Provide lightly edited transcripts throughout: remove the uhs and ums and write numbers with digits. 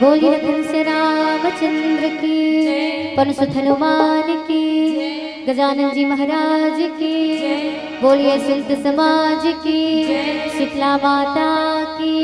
बोली रतन से रामचंद्र की, पनसुत हनुमान की, गजानन जी महाराज की, बोलिए संत समाज की, शीतला माता की।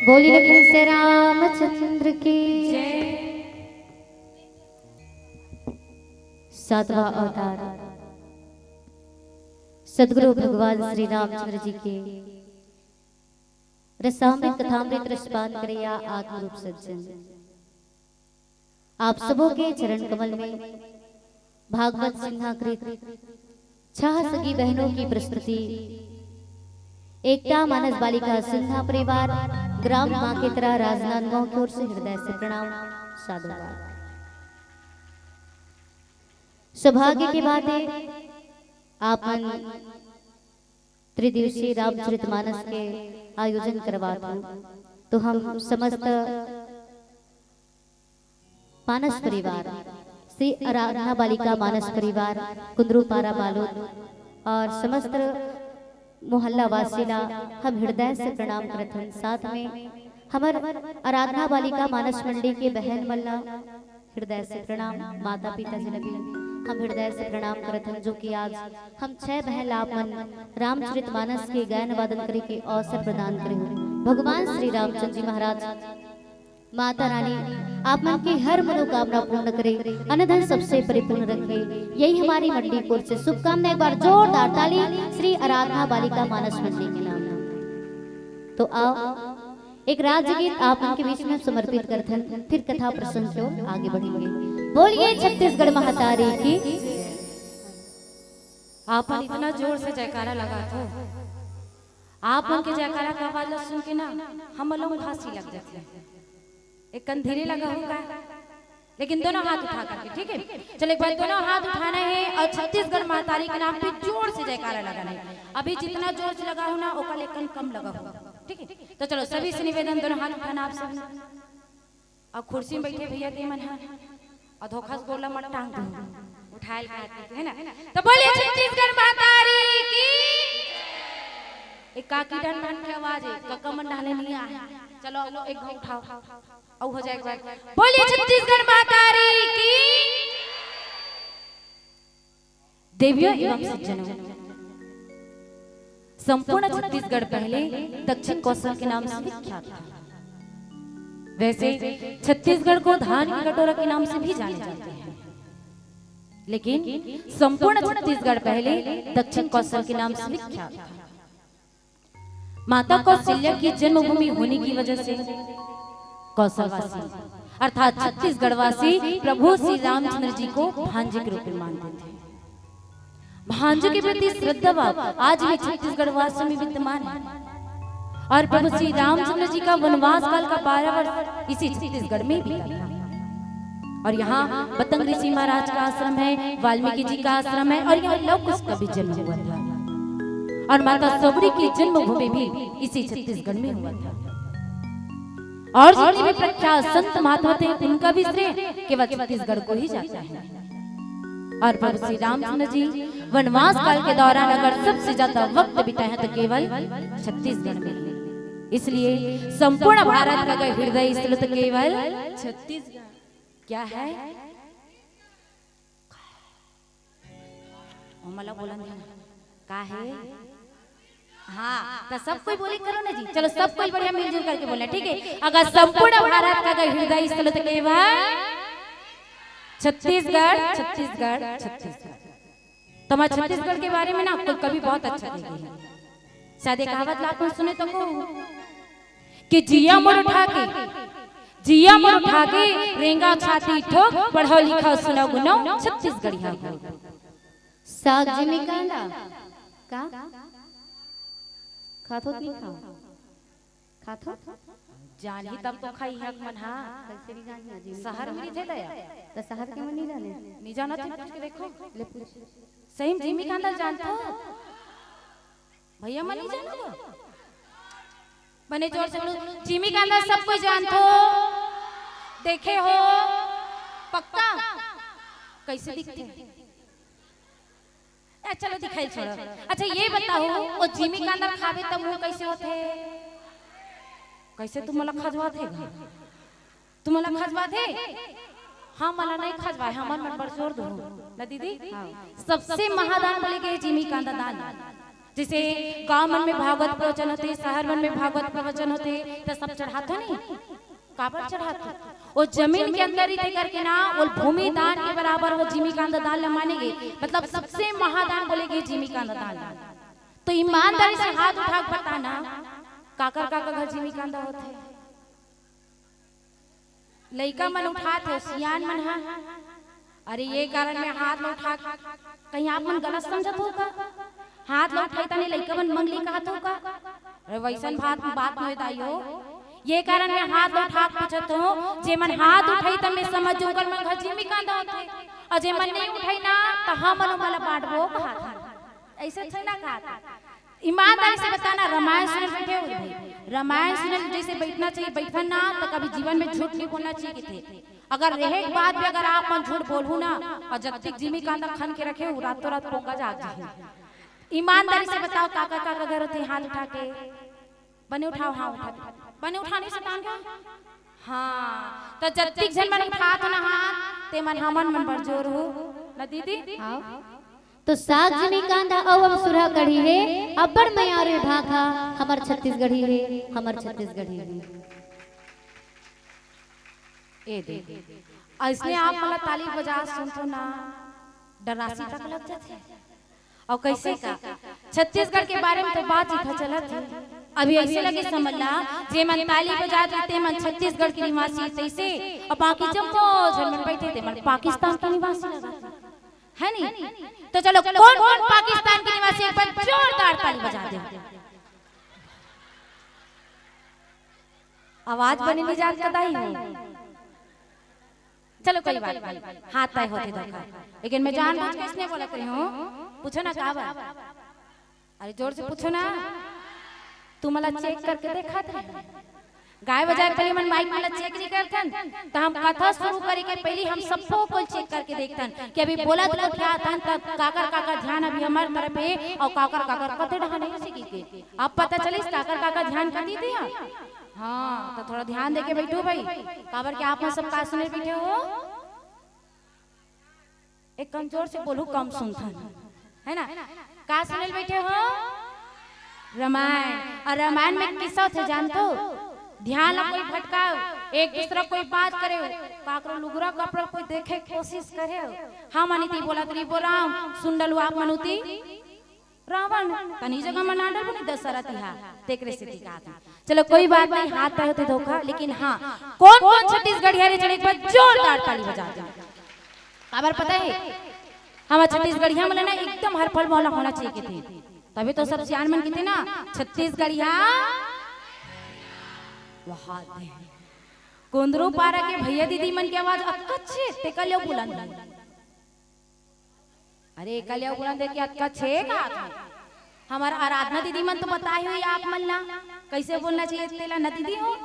बोली लखन से रामचंद्र की, सातवां अवतार सदगुरु भगवान श्री रामचंद्र जी के रसामृत कथामृत रसपान करिया आत्म रूप सज्जन। आप सबों के चरण कमल में भागवत सिंहाकृत 6 सगी बहनों की प्रस्तुति, एकता मानस बालिका सिन्हा परिवार ग्राम माकेतरा राजनांदगांव की ओर से हृदय से प्रणाम साधुवाद। सौभाग्य की बात है आप त्रिदिवसीय रामचरितमानस के आयोजन करवाते तो हम समस्त मानस परिवार श्री आराधना बालिका मानस परिवार कुंद्रुपारा बालोद और समस्त मोहल्ला वासीला हम हृदय से प्रणाम करते हैं। साथ में हमार आराधना बालिका मानस मंडी के बहन मल्ला हृदय से प्रणाम, माता पिता जी भी हम हृदय से प्रणाम करते हैं, जो कि आज हम 6 बहन आपन रामचरितमानस के गायन वादन करे के अवसर प्रदान करे। भगवान श्री रामचंद्र जी महाराज माता रानी आप मन की हर मनोकामना पूर्ण करे, अनधन सबसे परिपूर्ण रखे, यही हमारी मंडी कोर से शुभकामना। एक बार जोरदार ताली श्री आराधना बालिका मानस मंडी के नाम। तो आओ एक राज्य गीत आप उनके बीच में समर्पित करते हैं, फिर कथा प्रसंग की ओर आगे बढ़ेंगे। बोलिए छत्तीसगढ़ महातारी की। आप इतना जोर से जयकारा लगा तो आप उनके जयकारा का आवाज सुन के ना हम लोग हंसी लग जाती है। एक कंधीरे लगा होगा, लेकिन दोनों हाथ उठा करके, ठीक है। चलो एक बार दोनों हाथ उठाना है और छत्तीसगढ़ महातारी के नाम पे जोर से जयकारा लगाना है। अभी जितना जोर से लगा हो ना वो कल कम लगा होगा, ठीक है। तो चलो सभी से निवेदन, दोनों हाथ उठाना आप सब। अब कुर्सी में बैठे भैया के मन है और धोखा से बोला मत टांग दो, उठाए है ना। तो बोलिए छत्तीसगढ़ महातारी की। एक काकी डान डान की आवाज है, कक्का मन डाले नहीं आया। चलो एक घाव उठाओ और हो जाएगा। बोलिए छत्तीसगढ़ महातारी की। देवियों एवं सज्जनों, संपूर्ण छत्तीसगढ़ पहले दक्षिण कौशल के नाम से विख्यात था। वैसे छत्तीसगढ़ को धान की कटोरा के नाम से भी जाने जाते हैं, लेकिन संपूर्ण छत्तीसगढ़ पहले दक्षिण कौशल के नाम से विख्यात था। माता कौशल्या की जन्मभूमि होने की वजह से कौशलवासी अर्थात छत्तीसगढ़वासी प्रभु श्री रामचंद्र जी को भांजे के रूप में मानते थे। भांजे के प्रति श्रद्धा भाव आज भी छत्तीसगढ़ वासियों में विद्यमान है और प्रभु श्री रामचंद्र जी का वनवास काल का 12 वर्ष इसी छत्तीसगढ़ में बीता था। और यहाँ पतंग ऋषि महाराज का आश्रम है, वाल्मीकि जी का आश्रम है और यहाँ लव कुश का भी जन्म हुआ था और माता सबरी की जन्मभूमि भी इसी छत्तीसगढ़ में हुआ था। और जितने भी प्रख्यात संत महात्मा थे उनका भी श्रेय केवल छत्तीसगढ़ को ही जाता है। और प्रभु श्री रामचंद्र जी वनवास काल के दौरान अगर सबसे ज्यादा वक्त बिताए हैं तो केवल छत्तीसगढ़ में ही। इसलिए संपूर्ण भारत का हृदय स्थल तो केवल छत्तीसगढ़ क्या है। मला बोला का है। हाँ तो सब कोई बोले करो ना जी, चलो सब कोई बढ़िया मिलजुल करके बोलना, ठीक है। अगर संपूर्ण भारत का हृदय स्थल तो केवल छत्तीसगढ़ छत्तीसगढ़ छत्तीसगढ़। तो मैं छत्तीसगढ़ के बारे में ना आपको कभी बहुत अच्छा देखी है, शायद कहावत आपने सुने तो को कि जिया मोड़ उठा के रेंगा छाती ठोक पढ़ो लिखो सुनो गुनो छत्तीसगढ़िया को साग जिमी कांदा का खाथो नहीं खाथो जानी तब तो खाई हक मन। हां कैसे नहीं जानी जी, शहर में थे दया तो शहर के मन नहीं जाने नहीं जाना थे। पूछ के देखो ले पूछ सही जिमी कांदा जानता हो भैया मन नहीं जानो बने जोर से बोलो जिमी कांदा सब कोई जानते हो देखे हो पक्का कैसे दिखते हैं। चलो दिखाई छोड़ो। अच्छा ये बताओ वो जिमी कांदा खावे तब मुंह कैसे होते कैसे तुम मला खजवा थे तुम मला खजवा थे। हाँ मला नहीं खजवाए हमार मन पर जोर दो ना दीदी। सबसे महादान बोले के जिमी कांदा दान, जैसे गांव मन में भागवत प्रवचन होते शहर मन में भागवत प्रवचन होते तो सब चढ़ाते नहीं काबर चढ़ाते वो जमीन के अंदर ही थे करके ना वो भूमि दान के बराबर वो जिमी कांदा दान मानेगे। मतलब सबसे महादान बोलेगे जिमी कांदा दान। तो ईमानदारी से हाथ उठा के बताना काकर काका घर जिमी कांदा होते लइका मन उठाते सियान मन। हाँ अरे ये कारण में हाथ में उठा कहीं आप मन गलत समझत हो का हाथ में उठाई तने लइका मन मंगली कहत हो का। अरे वैसन बात में दाइयो ये कारण में हाथ उठा पूछत हो जे मन हाथ उठाई त मैं समझ जोकर मन घर जिमी कांदा होते और जे मन नहीं उठाई ना त हमन मला बांटबो कहत ऐसे थे ना कहत। ईमानदारी से बताना रामायण सुनने बैठे हो भाई रामायण सुनने जैसे बैठना चाहिए बैठन ना तो कभी जीवन में झूठ नहीं बोलना चाहिए थे। अगर रहे बात भी अगर आप मन झूठ बोलू ना और जब तक जिमी कांदा खन के रखे रातों रात पोका जाग जाए। ईमानदारी से बताओ काका काका घर होते हाथ उठा के बने उठाओ। हाँ उठा बने उठाने से टांग हाँ तो जत्तिक जन मन उठात ना हाथ ते मन हमन मन पर जोर हो ना दीदी। तो साग जिमी कांदा अवम सुरहा कढ़ी है अब्बड़ मयारे भाखा हमर छत्तीसगढ़ी है हमर छत्तीसगढ़ी है। ए दे ऐसने आप मला ताली बजा सुनतो ना डरासी तक लग जाते और कैसे का छत्तीसगढ़ के बारे में तो बात ही चलत है। अभी ऐसे लगे समझ ला जे मन ताली बजा देते मन छत्तीसगढ़ के निवासी तैसे और बाकी जम्मो जन मन बैठे थे मन पाकिस्तान के निवासी लगा है नहीं। तो चलो कौन कौन पाकिस्तान के निवासी एक बार जोरदार ताली बजा दे। आवाज बने नहीं जात कदाई हो चलो कोई बात नहीं हाथ तय होते दरकार लेकिन मैं जानबूझ के इसने बोलत रही हूं पूछो ना का बात। अरे जोर से पूछो ना तू मला चेक करके देखा था गाय बजाए पहले मन माइक मला चेक नहीं करथन तो हम कथा शुरू करे के पहले हम सबको को चेक करके देखथन कि अभी बोला तो क्या था तब काकर काकर ध्यान अभी हमार तरफ है और काकर काकर कते ढहाने सीखी के अब पता चलिस काकर काकर ध्यान कर दी थी। हाँ तो थोड़ा ध्यान देके बैठो भाई काबर के आप सब का सुने बैठे हो एक कमजोर से बोलू कम सुनथन है ना? का सुनल बैठे हो? रामायण। और रामायण में किस्सा थे जानतो? ध्यान ला कोई भटकाओ, एक दूसरा कोई बात करे, काकरो लुगरा कपड़ा कोई देखे कोशिश करे। हम अनिति बोला तरी बोराम सुंडल आप मनुती रावण तनी जगह में नाडल बनी दशरथ हा तेकरे से दिखा। चलो कोई बात नहीं, हाथ पे होते धोखा, लेकिन हाँ कौन कौन छत्तीसगढ़िया रे चले एक बार जोरदार ताली बजा दे। खबर पता है हमारे छत्तीसगढ़िया में ना एकदम हर पल मौला होना चाहिए के थे, तभी तो सब सियान मन कहते ना छत्तीसगढ़िया वहां कुंदरू पारा के भैया दीदी मन की आवाज अच्छे ते कलियो बुलंद। अरे कलियो बुलंद के अक्का छे का हमारा आराधना दीदी मन तो बताई हुई आप मन ना कैसे बोलना चाहिए तेला न दीदी हो।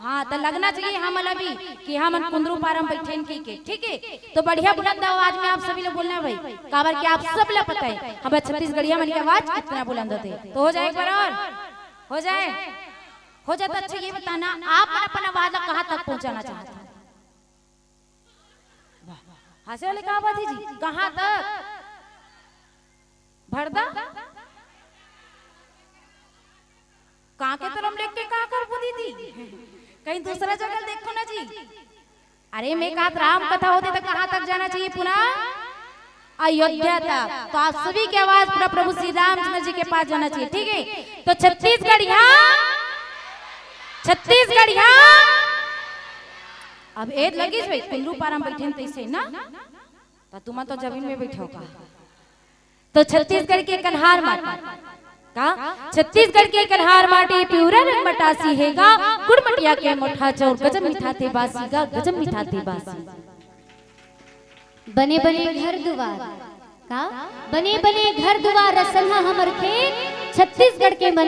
हाँ तो लगना चाहिए हम भी कि हम कुंदरू पारम बैठे के ठीक है। तो बढ़िया बुलंद आवाज में आप सभी लोग बोलना भाई, काबर कि आप सब लोग पता है हमारे छत्तीसगढ़िया मन की आवाज कितना बुलंद होते। तो हो जाए एक बार और हो जाए हो जाता। अच्छा ये बताना आप अपन आवाज कहाँ तक पहुंचाना चाहते हैं? हंसे वाले कहा बात है जी, कहाँ तक? भरदा कहाँ के तरफ लेके कहाँ कर बुदी थी? कहीं दूसरा जगह देखो ना जी। अरे मैं कहा राम कथा होती तो कहाँ तक जाना चाहिए? पुनः अयोध्या तक। तो आप सभी की आवाज पूरा प्रभु श्री रामचंद्र जी के पास जाना चाहिए, ठीक है? तो छत्तीसगढ़िया छत्तीसगढ़िया अब एक लगी भाई कुंदरू पारा में बैठे तैसे ना तो तुम तो जमीन में बैठे होगा। तो छत्तीसगढ़ के कन्हार माटी का छत्तीसगढ़ के कन्हार माटी प्यूरा रंग मटासी हैगा, गुड़मटिया के मोठा चौर गजब मीठा थे बासी का गजब मीठा थे बासी। बने बने घर दुआर का बने बने घर दुआर रसना हमर खेत, छत्तीसगढ़ के मन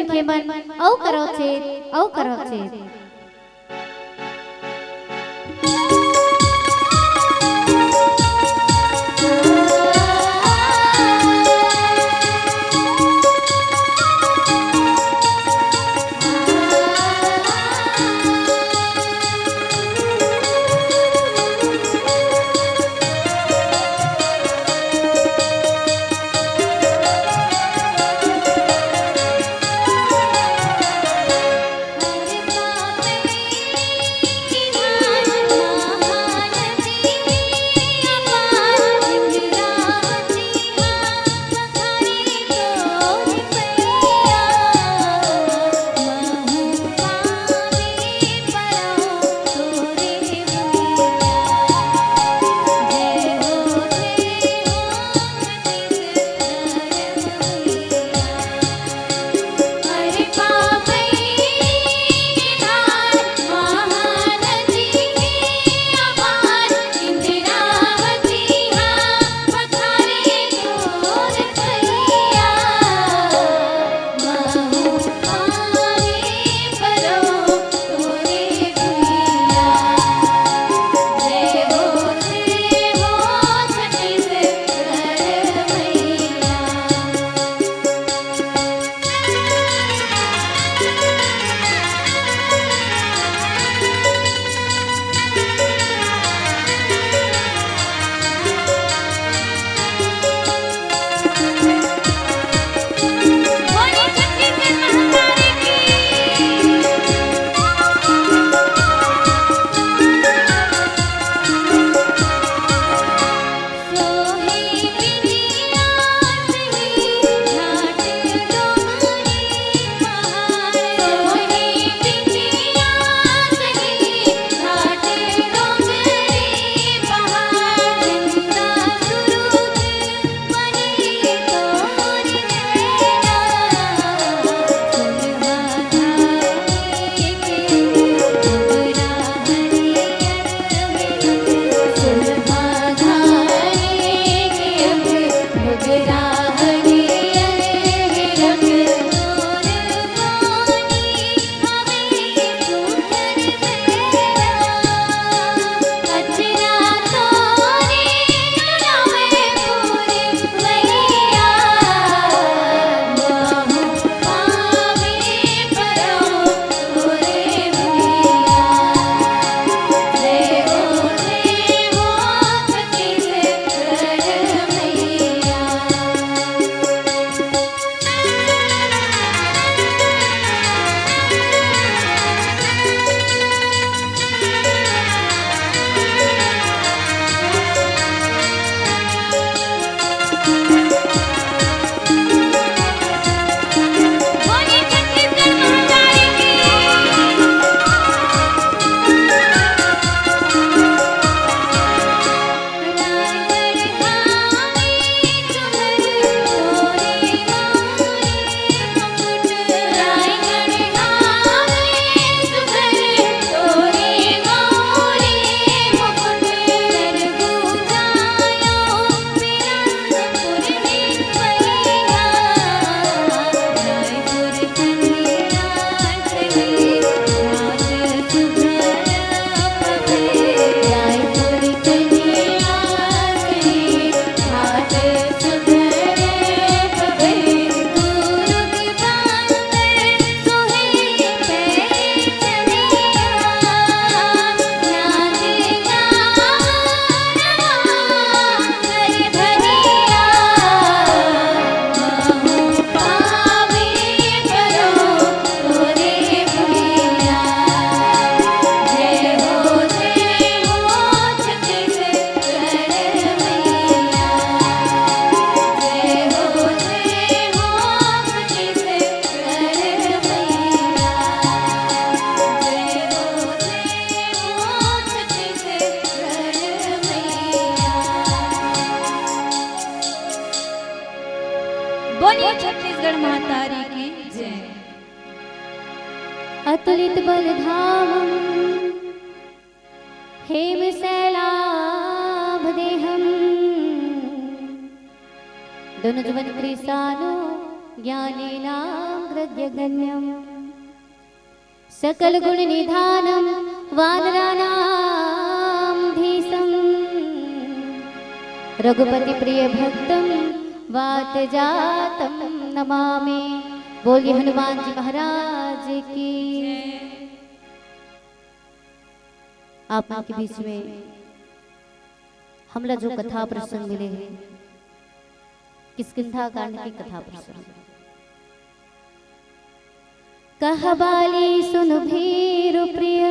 औ करो चेत औ करो चेत। वो छत्तीसगढ़ महातारी की जय। अतुलित बलधामं हेमशैलाभदेहं धनुजवन कृशानो ज्ञानेनाग्रगण्यं सकल गुण निधानं वानराणां धीशं रघुपति प्रिय भक्तं वातजातं नमामि। बोलिए हनुमान जी महाराज की। आप के बीच में हमला जो कथा प्रसंग मिले हैं, किष्किंधा कांड की कथा प्रसंग। कह बाली सुन भीरु प्रिय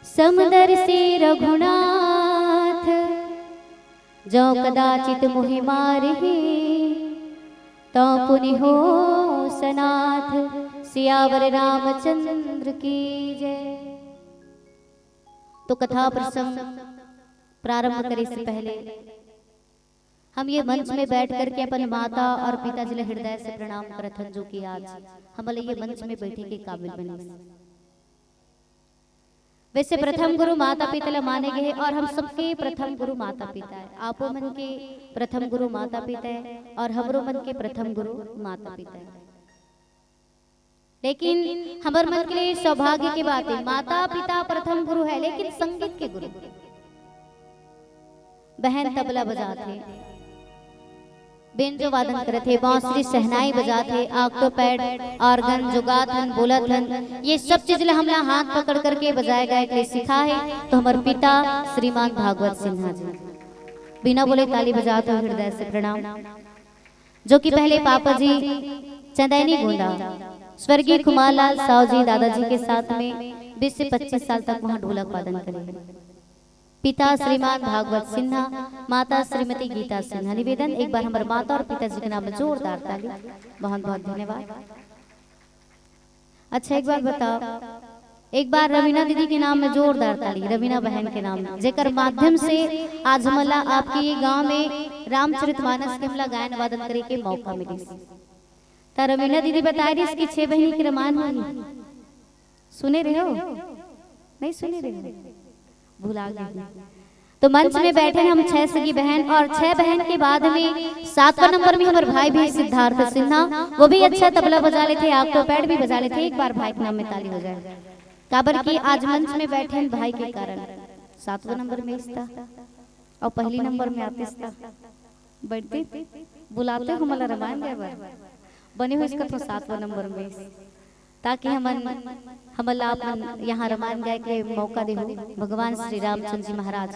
समदर्शी रघुनाथ, जो कदाचित मोहि मारहि तो पुनि हो सनाथ। सियावर रामचंद्र की जय। तो कथा प्रसंग प्रारंभ करने से पहले हम ये मंच में बैठ करके अपन माता और पिताजी ले हृदय से प्रणाम करत हन, जो कि आज हमारे ये मंच में बैठे के काबिल बने। वैसे प्रथम गुरु माता पिता ले माने गए और हम सबके प्रथम गुरु माता पिता है। आपो मन के प्रथम गुरु माता पिता है और हमरो मन के प्रथम गुरु माता पिता है। लेकिन हमार मन के लिए सौभाग्य की बात है, माता पिता प्रथम गुरु है, लेकिन संगीत के गुरु। बहन तबला बजाते, बेंजो वादन करे थे, बांसुरी शहनाई बजाते, ऑक्टोपैड ऑर्गन जुगाथन बोलथन, ये सब चीज हमला हाथ पकड़ करके बजाए गए के लिए सिखा है। तो हमारे पिता श्रीमान भागवत सिन्हा जी बिना बोले ताली बजाते हुए हृदय से प्रणाम। जो कि पहले पापा जी चंदैनी गोंदा स्वर्गीय कुमारलाल साव जी दादाजी के साथ में 20 से 25 साल तक वहां ढोलक वादन करे। पिता श्रीमान भागवत सिन्हा, माता श्रीमती गीता सिन्हा। निवेदन एक बार हमारे माता और पिताजी के नाम में जोरदार ताली। बहुत बहुत धन्यवाद। अच्छा एक बार बताओ, एक बार रवीना दीदी के नाम में जोरदार ताली, रवीना बहन के नाम में, जेकर माध्यम से आज हमला आपके ये गांव में रामचरितमानस के हमला गायन वादन करे के मौका मिले। तो रवीना दीदी बता रही इसकी 6 बहनी की रामायण होगी, सुने रहे हो? नहीं सुने रहे हो? भुला गए। तो मंच में बैठे हम 6 सगी बहन, और 6 बहन के बाद में 7वां नंबर में हमारे भाई भी सिद्धार्थ सिन्हा, वो भी अच्छा तबला बजा लेते, ऑक्टोपैड भी बजा लेते। एक बार भाई के नाम में ताली हो जाए। काबर की आज मंच में बैठे हैं भाई के कारण 7वां नंबर में इसता और पहली नंबर में आते इसता बैठते बुलाते हमारा रामायण गए बने हुए इसका तो 7वां नंबर में, ताकि हमला यहाँ रामायण गाय के मौका दे हो। भगवान श्री रामचंद्र जी महाराज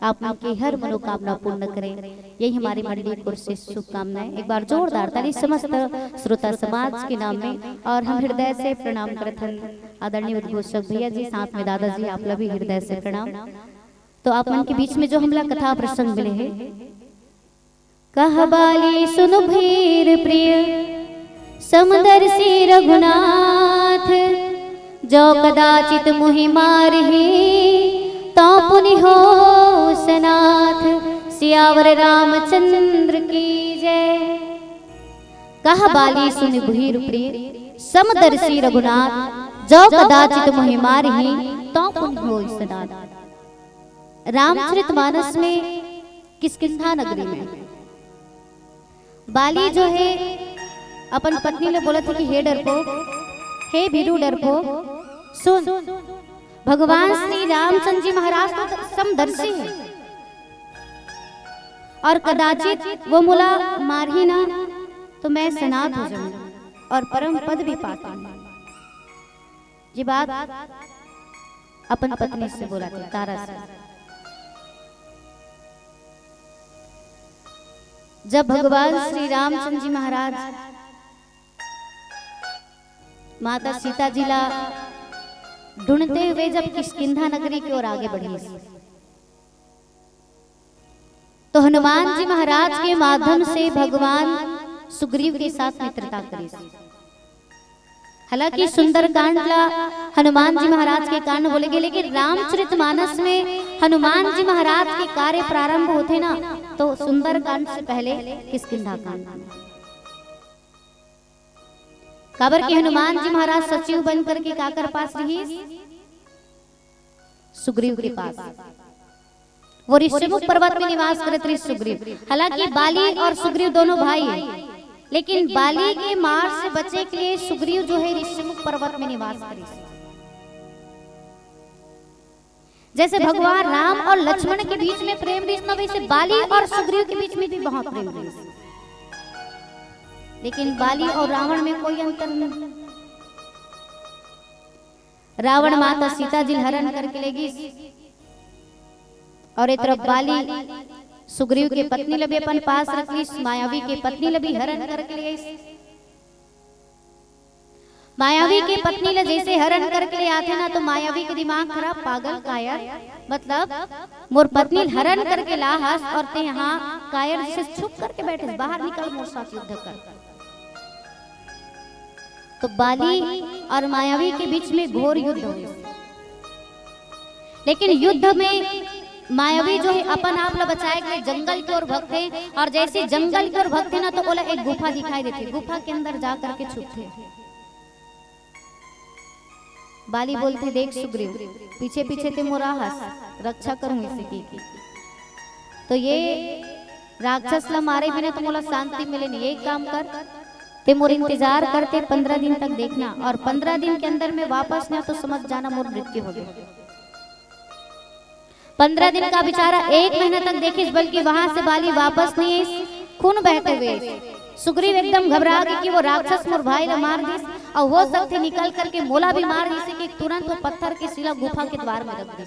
आप के हर मनोकामना पूर्ण करें, यही हमारी मंडली की ओर से शुभकामनाएं। एक बार जोरदार ताली समस्त श्रोता समाज के नाम में। और हम हृदय से प्रणाम करते हैं आदरणीय उद्घोषक भैया जी, साथ में दादाजी, आप लोग भी हृदय से प्रणाम। तो आप मन के बीच में जो हमला कथा प्रसंग मिले हैं, कह बाली सुन भीर प्रिय समदर्शी रघुनाथ, जो कदाचित मोहि मारहि तो पुनि हो सनाथ। सियावर रामचंद्र की जय। कह बाली सुन भीर प्रिय समदर्शी रघुनाथ, जो कदाचित मोहि मारहि तो पुनि हो सनाथ। रामचरितमानस में किष्किंधा नगरी में बाली जो है अपन पत्नी ने बोला था कि हे डरपोक, हे भीरू डरपोक, सुन भगवान श्री रामचंद्र जी महाराज तो समदर्शी है और कदाचित वो मुला मार ही ना तो मैं सनाथ हो जाऊंगा और परम पद भी पाता हूं। ये बात अपन पत्नी से बोला था, तारा से। जब भगवान श्री रामचंद्र जी महाराज माता सीता जी ला ढूंढते हुए जब किष्किंधा नगरी की ओर आगे बढ़े, तो हनुमान जी महाराज के माध्यम से भगवान सुग्रीव के साथ मित्रता करी। हालांकि सुंदरकांड ला हनुमान जी महाराज के कांड बोले गए, लेकिन रामचरितमानस में हनुमान जी महाराज के कार्य प्रारंभ होते ना, तो सुंदरकांड से पहले किष्किंधा कांड। काबर के हनुमान जी महाराज सचिव बन करके काकर पास रही, सुग्रीव के पास। वो ऋषिमुख पर्वत में निवास करते थे सुग्रीव। हालांकि बाली और सुग्रीव दोनों भाई हैं, लेकिन बाली के मार से बचे के लिए सुग्रीव जो है ऋषिमुख पर्वत में निवास करे। जैसे भगवान राम और लक्ष्मण के बीच में प्रेम रिश्ता, वैसे बाली और सुग्रीव के बीच में भी बहुत प्रेम रिश्ता। लेकिन बाली और रावण में कोई अंतर नहीं। रावण माता सीता जी हरण करके ले गई और एक तरफ बाली सुग्रीव के पत्नी लबी अपन पास रख ली, मायावी के पत्नी लबी हरण करके ले गई। मायावी की पत्नी ले जैसे हरण करके ले आते ना, तो मायावी के दिमाग खराब, पागल कायर, मतलब मोर पत्नी हरण करके ला हस और ते यहाँ कायर से छुप करके बैठे, बाहर निकल मोर साथ युद्ध कर। तो बाली और मायावी के बीच में घोर युद्ध हुआ। लेकिन युद्ध में मायावी जो है अपन आप ला बचाए के जंगल की ओर भगते, और जैसे जंगल की ओर भगते ना, तो बोला एक गुफा दिखाई देती, गुफा के अंदर जा करके छुपते। बाली बोलते, देख सुग्रीव, पीछे पीछे ते मोरा हस, रक्षा करूं इसे की। तो ये राक्षस ला मारे बिना तो मोला शांति मिले नहीं। एक काम कर, ते मोर इंतजार करते 15 दिन तक देखना, और 15 दिन के अंदर में वापस ना तो समझ जाना मोर मृत्यु हो गई। 15 दिन का बेचारा 1 महीना तक देखिस, बल्कि वहां से बाली वापस नहीं आई, खून बहते हुए। सुग्रीव एकदम घबरा गए कि वो राक्षस मोर भाई ने मार दी, और हो सकते निकल करके मोला भी मार दी, कि तुरंत वो पत्थर की शिला गुफा के द्वार में रख दी।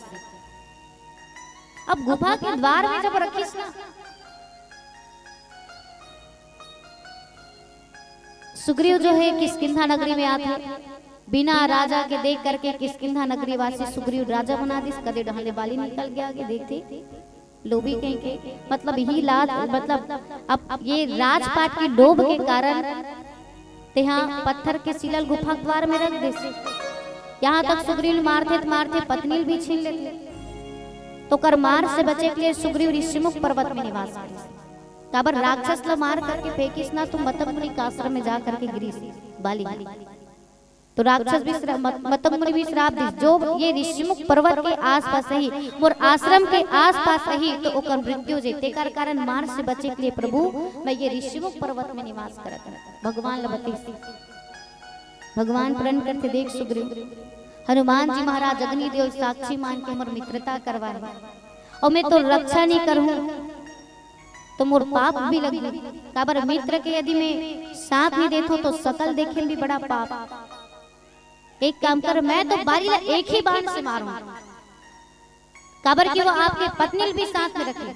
अब गुफा के द्वार में जब रखीस ना, सुग्रीव जो है किष्किंधा नगरी में आते, बिना राजा के देख करके किष्किंधा नगरी वासी सुग्रीव राजा बना दी। कदे ढहले बाली निकल गया, आगे देखते लोभी कहीं के, मतलब ही लाद, मतलब अब ये राजपाट की लोभ के कारण यहाँ पत्थर के शिला गुफा द्वार में रख दे। यहाँ तक सुग्रीव मारते पत्नी भी छीन लेते। तो कर मार से बचे के लिए सुग्रीव ऋषिमुख पर्वत में निवास करे। काबर राक्षस ला मार करके फेंकिस ना, तो मतंग मुनि के आश्रम में जा करके गिरीस बाली। तो राक्षस भी मतंग मुनि भी श्राप दी, जो ये ऋषिमुख पर्वत के आसपास ही और आश्रम के आसपास ही तो ओकर मृत्यु जे, तेकर कारण मार से बचे के लिए प्रभु मैं ये ऋषिमुख पर्वत में निवास करत। भगवान लबती, भगवान प्रण करते, देख सुग्रीव, हनुमान जी महाराज अग्नि देव साक्षी मान के मोर मित्रता करवाए, और मैं तो रक्षा नहीं करूं तो मोर पाप भी लगी। काबर मित्र के यदि मैं साथ नहीं देता तो सकल देखे भी बड़ा पाप। एक काम कर, मैं तो बाली एक ही बाण से मारूं, काबर की वो आपके पत्नी भी साथ में रखे,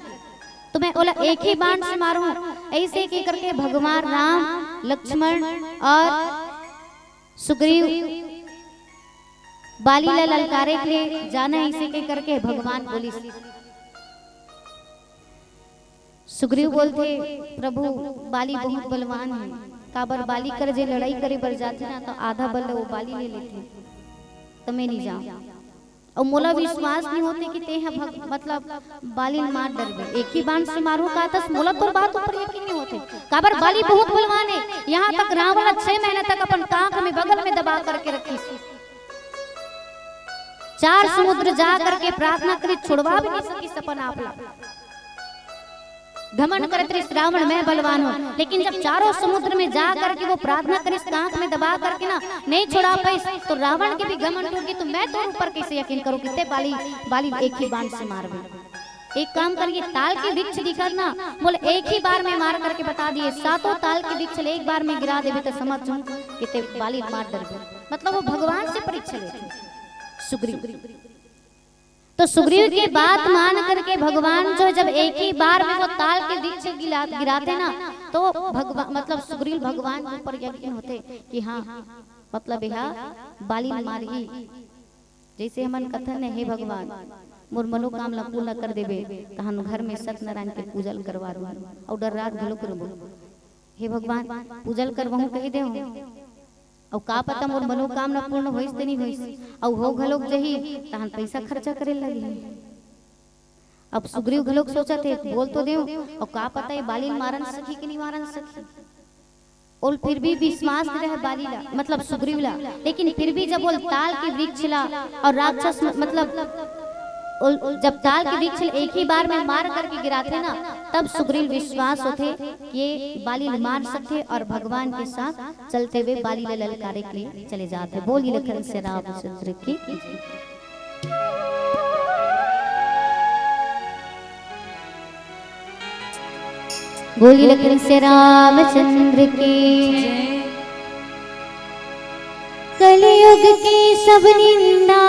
तो मैं बोला एक ही बाण से मारूं। ऐसे की करके भगवान राम, लक्ष्मण और सुग्रीव बाली ला ललकारे के लिए जाना। ऐसे के करके भगवान बोली, सुग्रीव बोलते, प्रभु बाली बहुत बलवान है, काबर बाली कर जे लड़ाई करे बर जाते ना, तो आधा बल वो बाली ले लेते, तो मैं नहीं जाऊं। और मोला विश्वास नहीं होते कि ते हैं मतलब बाली मार डर गए, एक ही बाण से मारू का तस मोला तो बात ऊपर यकीन नहीं होते। काबर बाली बहुत बलवान है। यहाँ तक रावण 6 महीने तक अपन कांख में बगल में दबा करके रखी, 4 समुद्र जा करके प्रार्थना करी, छुड़वा भी नहीं सकी सपन आपला। घमंड करते रावण मैं बलवान हूँ, लेकिन जब चारों समुद्र में जा करके वो प्रार्थना करी, कांख में दबा करके ना नहीं छुड़ा पाई, तो रावण के भी घमंड होगी, तो मैं तो ऊपर कैसे यकीन करूँ कितने बाली एक ही बाण से मार गई। एक काम करिए, ताल के वृक्ष दिखा ना, बोले एक ही बार में मार करके बता दिए, 7 ताल के वृक्ष एक बार में गिरा देवे तो समझ जाऊं कितने बाली मार डर गए। मतलब वो भगवान से परीक्षा लेते सुग्रीव। तो सुग्रीव की बात मान करके भगवान जो जब एक ही बार में वो ताल के वृक्ष गिराते ना, तो भगवान मतलब सुग्रीव भगवान के ऊपर यकीन होते कि हाँ मतलब यह बाली मारी। जैसे हमन कथन है, हे भगवान मोर मनोकामना पूर्ण कर देवे, तहन घर में सत्यनारायण के पूजल करवा दूं, और डर रात घलो करबो, हे भगवान पूजल करवाहू कही दे, और का पता मोर मनोकामना पूर्ण होइस ते नहीं होइस, और हो घलोक जही तहन पैसा खर्चा करे लगी। अब सुग्रीव घलोक सोचते बोल तो देऊ, और का पता ये बाली मारन सकी कि नहीं मारन सकी। और फिर भी विश्वास रहे बालीला मतलब सुग्रीवला, लेकिन फिर भी जब वो ताल के वृक्ष ला और राक्षस मतलब जब ताल के वृक्ष एक ही बार में मार करके गिराते ना, तब सुग्रीव विश्वास होते कि ये बाली मार सकते और भगवान के साथ चलते हुए बाली ललकारे के लिए चले जाते। बोलिए लखन से रामचंद्र की। बोलिए लखन से रामचंद्र की। कलयुग की सब निंदा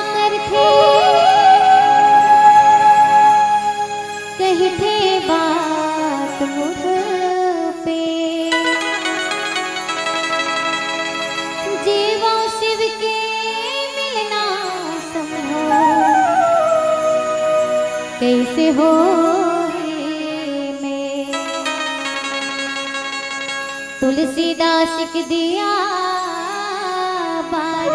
करते, कहते बात मुझ पे, जीवों शिव के मिलना संभव कैसे हो तुलसीदास के दिया बार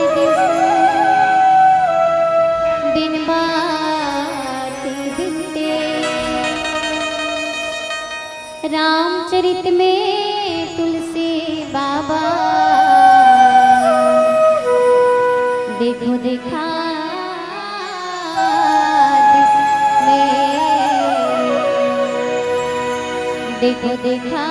दिन बात बिनते, रामचरित में तुलसी बाबा देखो देखा देखो देखा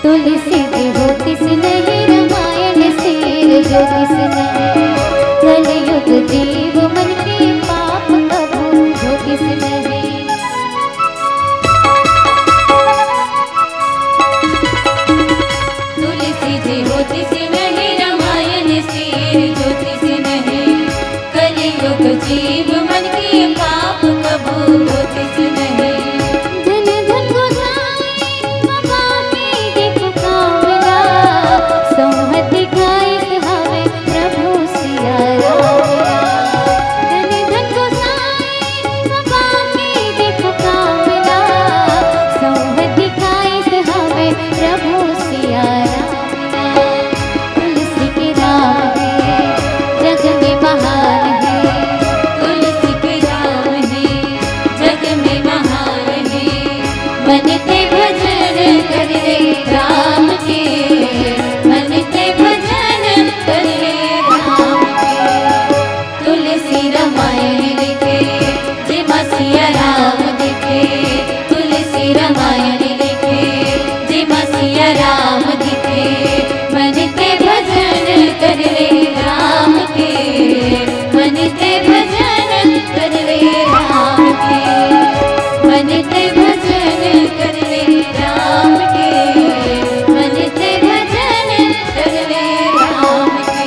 तुलसी होती से नहीं रामायण शेर ज्योतिष नहीं, कलयुग जीव मन के पाप कबू ज्योतिष नहीं। तुलसी जी होती से नहीं रामायण शेर मन के भजन कर ले राम के, मन के भजन कर ले राम के। तुलसी रामायण लिखे जे मसीहा राम दिखे, तुलसी रामायण लिखे जे मसीहा राम दिखे। मन के भजन कर ले राम के, मन के भजन कर ले राम के, मन के भजन कर ले राम के, मन के भजन कर ले राम के।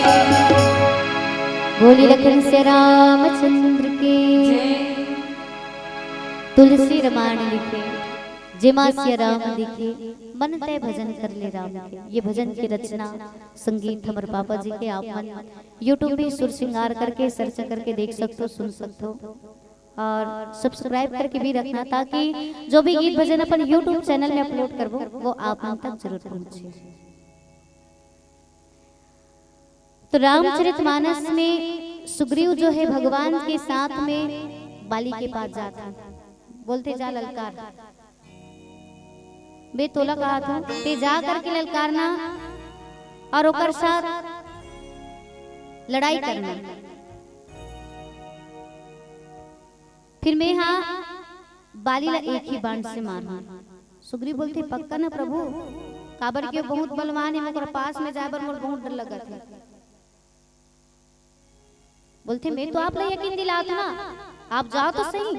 बोली लखन से रामचंद्र के। तुलसी रामायण लिखे जिमा सिया राम दिखे, मन तय भजन कर ले राम के। ये भजन की रचना संगीत हमारे पापा जी के। आप मन यूट्यूब पे सुर श्रृंगार करके सर्च करके देख सकते हो, सुन सकते हो और सब्सक्राइब करके भी रखना, ताकि जो भी गीत भजन अपन यूट्यूब चैनल में अपलोड करबो वो आप मन तक जरूर पहुंचे। तो रामचरितमानस में सुग्रीव जो है भगवान के साथ में बाली के पास जाता, बोलते जा ललकार बे तोला कहा था ते जा करके ललकारना और ओकर साथ लड़ाई करना। फिर मैं हाँ बाली ला एक ही बाण से मारना। सुग्रीव बोलते पक्का ना प्रभु, काबर के बहुत बलवान है, मगर पास में जाए बर मोर बहुत डर लगा था। बोलते मैं तो आप ला यकीन दिलाता ना, आप जाओ तो सही।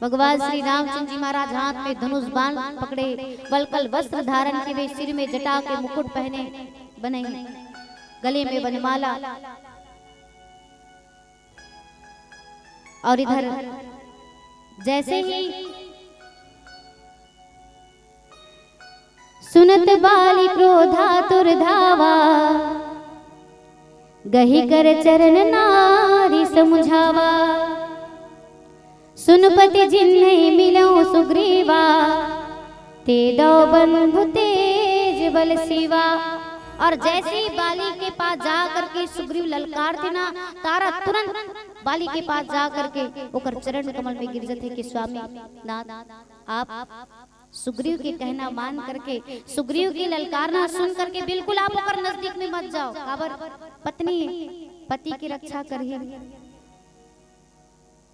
भगवान श्री रामचंद्र जी महाराज हाथ में धनुष बाण पकड़े, वलकल वस्त्र धारण किए, सिर में जटा के मुकुट पहने बने, गले में बनमाला, और इधर जैसे ही सुनत बाली क्रोधातुर धावा, गही कर चरण नारी समझावा। सुनपति जिन्हें मिलो सुग्रीवा, ते दो बंधु तेज बल शिवा। और जैसे ही बाली के पास जा करके सुग्रीव ललकार थे ना, तारा तुरंत बाली के पास जा करके ओकर चरण कमल में गिर जाते कि स्वामी नाथ आप सुग्रीव के कहना मान करके, सुग्रीव की ललकारना सुन करके बिल्कुल आप ओकर नजदीक में मत जाओ। काबर पत्नी पति की रक्षा करिए।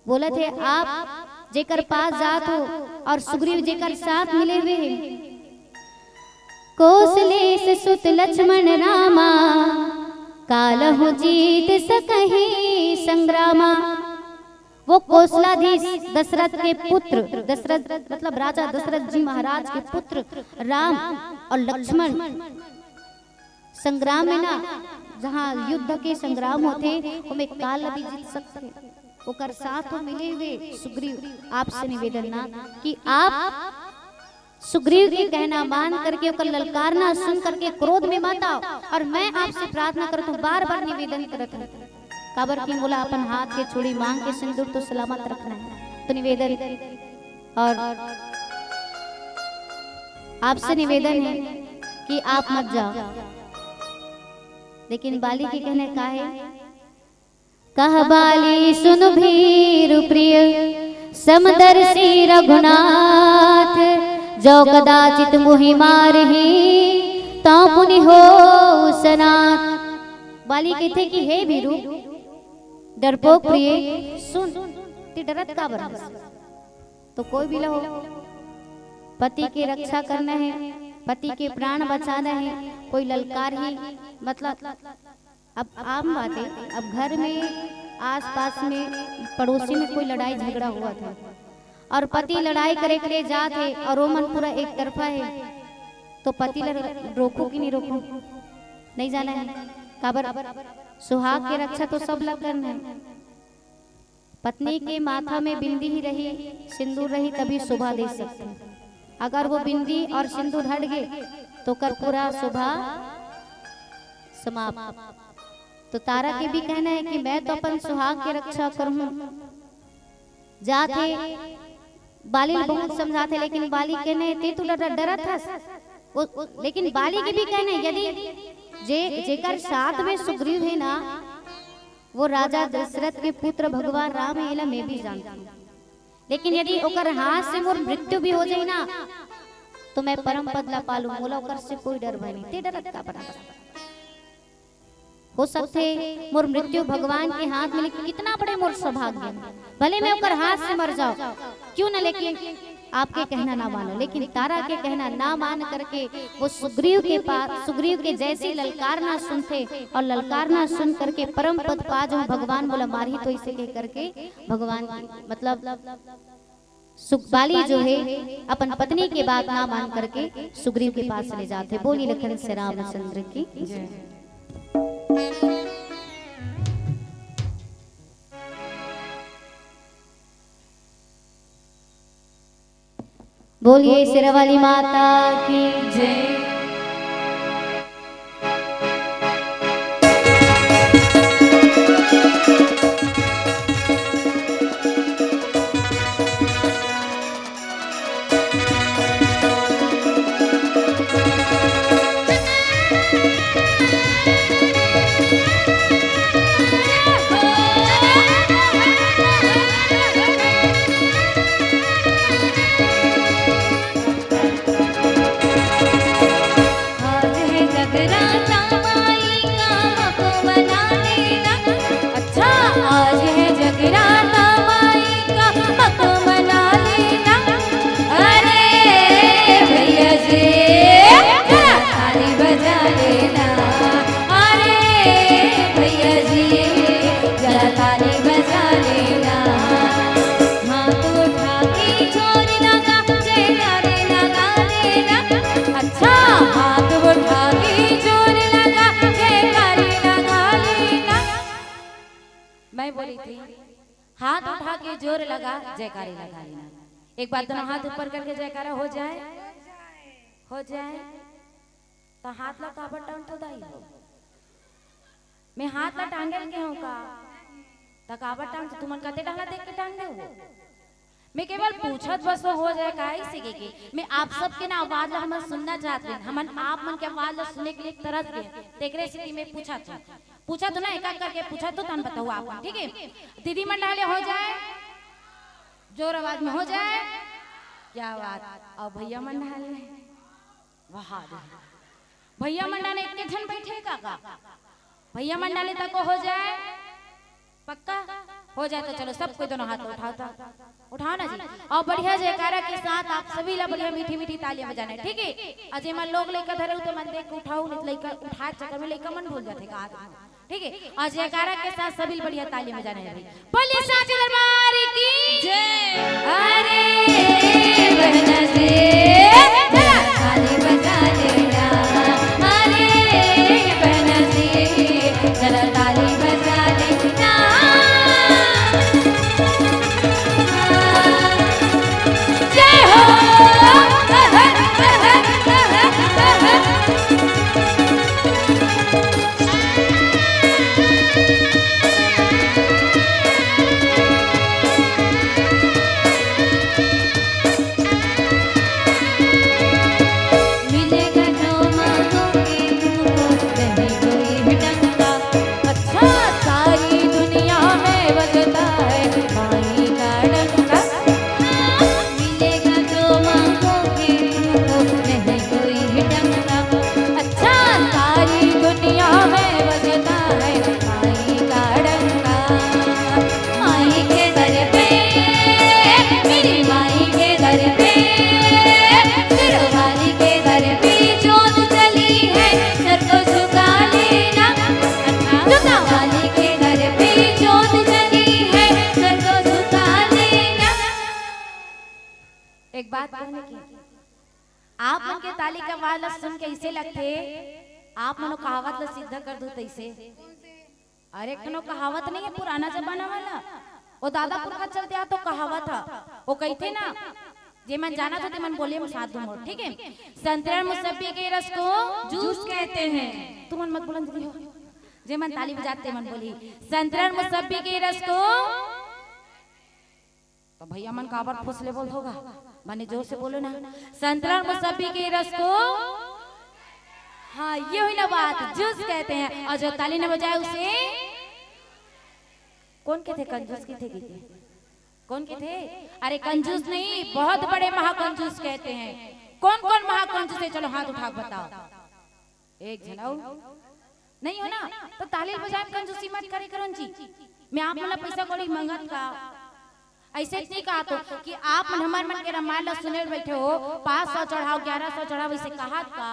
बोला थे आप जेकर पास जात हो और सुग्रीव जेकर साथ मिले हुए हैं, कौशलेश सुत लक्ष्मण रामा, कालहु जीत सकहि संग्रामा। वो कौशलाधीश दशरथ के पुत्र, दशरथ मतलब राजा दशरथ जी महाराज के पुत्र राम और लक्ष्मण संग्राम में ना, जहाँ युद्ध के संग्राम होते हमें काल भी जीत सकते। ओकर साथ मिले हुए सुग्रीव आपसे निवेदन ना कि आप सुग्रीव के कहना मान करके ओकर ललकारना सुन करके क्रोध में मत आओ। और मैं आपसे प्रार्थना करता हूँ, बार बार निवेदन करता हूँ, काबर की बोला अपन हाथ के चूड़ी मांग के सिंदूर तो सलामत रखना है। तो निवेदन और आपसे निवेदन है कि आप मत जाओ। लेकिन बाली के कहने का है, कह बाली सुन भीरु प्रिय समदर्शी रघुनाथ, जो कदाचित मुहि मारहि तो पुनि हो सनाथ। बाली कहते कि हे भीरु डरपोक प्रिय सुन, ती डरत का बरस तो कोई भी हो, पति की रक्षा करना है, पति के प्राण बचाना है, कोई ललकार ही मतलब अब आम बात है। अब घर में आसपास में पड़ोसी में कोई लड़ाई झगड़ा हुआ था और पति लड़ाई करे के लिए जाते और वो मन पूरा एक तरफा है, तो पति रोको कि नहीं रोको, नहीं जाना है। काबर सुहाग की रक्षा तो सब लग करना है। पत्नी के माथा में बिंदी ही रही, सिंदूर रही, तभी शोभा दे सकते हैं। अगर वो बिंदी और सिंदूर हट गए तो कर पूरा शोभा समाप्त। तो तारा के भी कहना है कि मैं तो अपन सुहाग की रक्षा करूं। जाते बाली बहुत समझाते, लेकिन बाली कहने ते तू डरा था। लेकिन बाली के भी कहने यदि जेकर साथ में सुग्रीव है ना, वो राजा दशरथ के पुत्र भगवान राम है, मैं भी जानता हूँ। लेकिन यदि ओकर हाथ से मोर मृत्यु भी हो जाई ना तो मैं परम पद ला पालू, मोला ओकर से कोई डर भय नहीं। ते डरत का बना हो सकते मोर मृत्यु भगवान के हाथ में, लेकिन कितना बड़े मोर सौभाग्य, भले मैं ओकर हाथ से मर जाऊं क्यों ना, लेकिन आपके कहना ना मानो। लेकिन तारा के कहना ना मान करके वो सुग्रीव के पास, सुग्रीव के जैसी ललकारना सुनते और ललकारना सुन करके परम पद पा जो भगवान बोला मारी, तो इसे कह करके भगवान मतलब सुखबाली जो है अपन पत्नी के बात ना मान करके सुग्रीव के पास ले जाते। बोली लखन से रामचंद्र की जय। बोलिए शेरावाली माता की जय। हाथ उठा के जोर लगा जयकारी लगा लेना। एक बार दोनों हाथ ऊपर करके जयकारा हो जाए, हो जाए तो हाथ ला काबर टांग तो दाई हो। मैं हाथ ला टांगे के हूं का तो काबर टांग तो तुमन कते टांगला देख के टांग दे हो। मैं केवल पूछत बस हो जाए काहे सीखे के। मैं आप सब के ना आवाज ला हम सुनना चाहते हैं, हमन आप मन के आवाज ला सुनने के लिए तरस गए। तेकरे से मैं पूछा तो ना एक एक करके पूछा तो तन बताओ आप, ठीक है। दीदी मंडाले हो जाए, जोर आवाज में हो जाए, क्या बात। और भैया मंडाले वाह भैया मंडाले एक जन बैठे का भैया मंडाले तक हो जाए, पक्का हो जाए तो चलो सब कोई दोनों हाथ उठाओ ना जी। और बढ़िया जयकारा के साथ आप सभी ला बढ़िया मीठी मीठी तालियां बजाना, ठीक है। अजय मन लोग लेकर धरे तो मन देख उठाओ, नहीं लेकर उठा चक्कर में लेकर मन भूल जाते का, ठीक है। और जयकारा के साथ सभी बढ़िया तालियां बजाना है। बोलिए साचे दरबार की जय। अरे बहना से ताली बजा लेना, अरे बहना से जरा ताली बजा लेना। जय हो एक बात कहने की, आप मन के ताली का आवाज सुन के ऐसे लगते आप मनो कहावत ला सिद्ध कर दो तैसे। अरे कनो कहावत नहीं है पुराना जमाना वाला, वो दादा पुरखा चलते आ तो कहावत था। वो कहते ना जे मन जाना तो ते मन बोलिए हम साथ दूंगा, ठीक है। संतरा मुसब्बी के रस को जूस कहते हैं। तुम मन मत बुलंद हो, जे मन ताली बजाते मन बोली संतरा मुसब्बी के रस को। तो भैया मन काबर फुसले बोल होगा, माने जोर से बोलो ना। संतरा मुसब्बी के रस को, हाँ ये हुई ना बात, जूस कहते हैं। और जो ताली न बजाए उसे कौन कहते, कंजूस कहते। कौन के थे? अरे कंजूस नहीं, बहुत बड़े महाकंजूस कहते हैं। कौन कौन महाकंजूस है? चलो हाथ उठा बताओ। एक झलाओ नहीं हो ना तो ताली बजाए कंजूसी मत करे करण जी। मैं आप वाला पैसा कौड़ी मंगत का ऐसे नहीं कहा तो कि आप हमार मन के रामायण ला सुने बैठे हो 500 चढ़ाओ 1100 चढ़ाओ ऐसे कहा का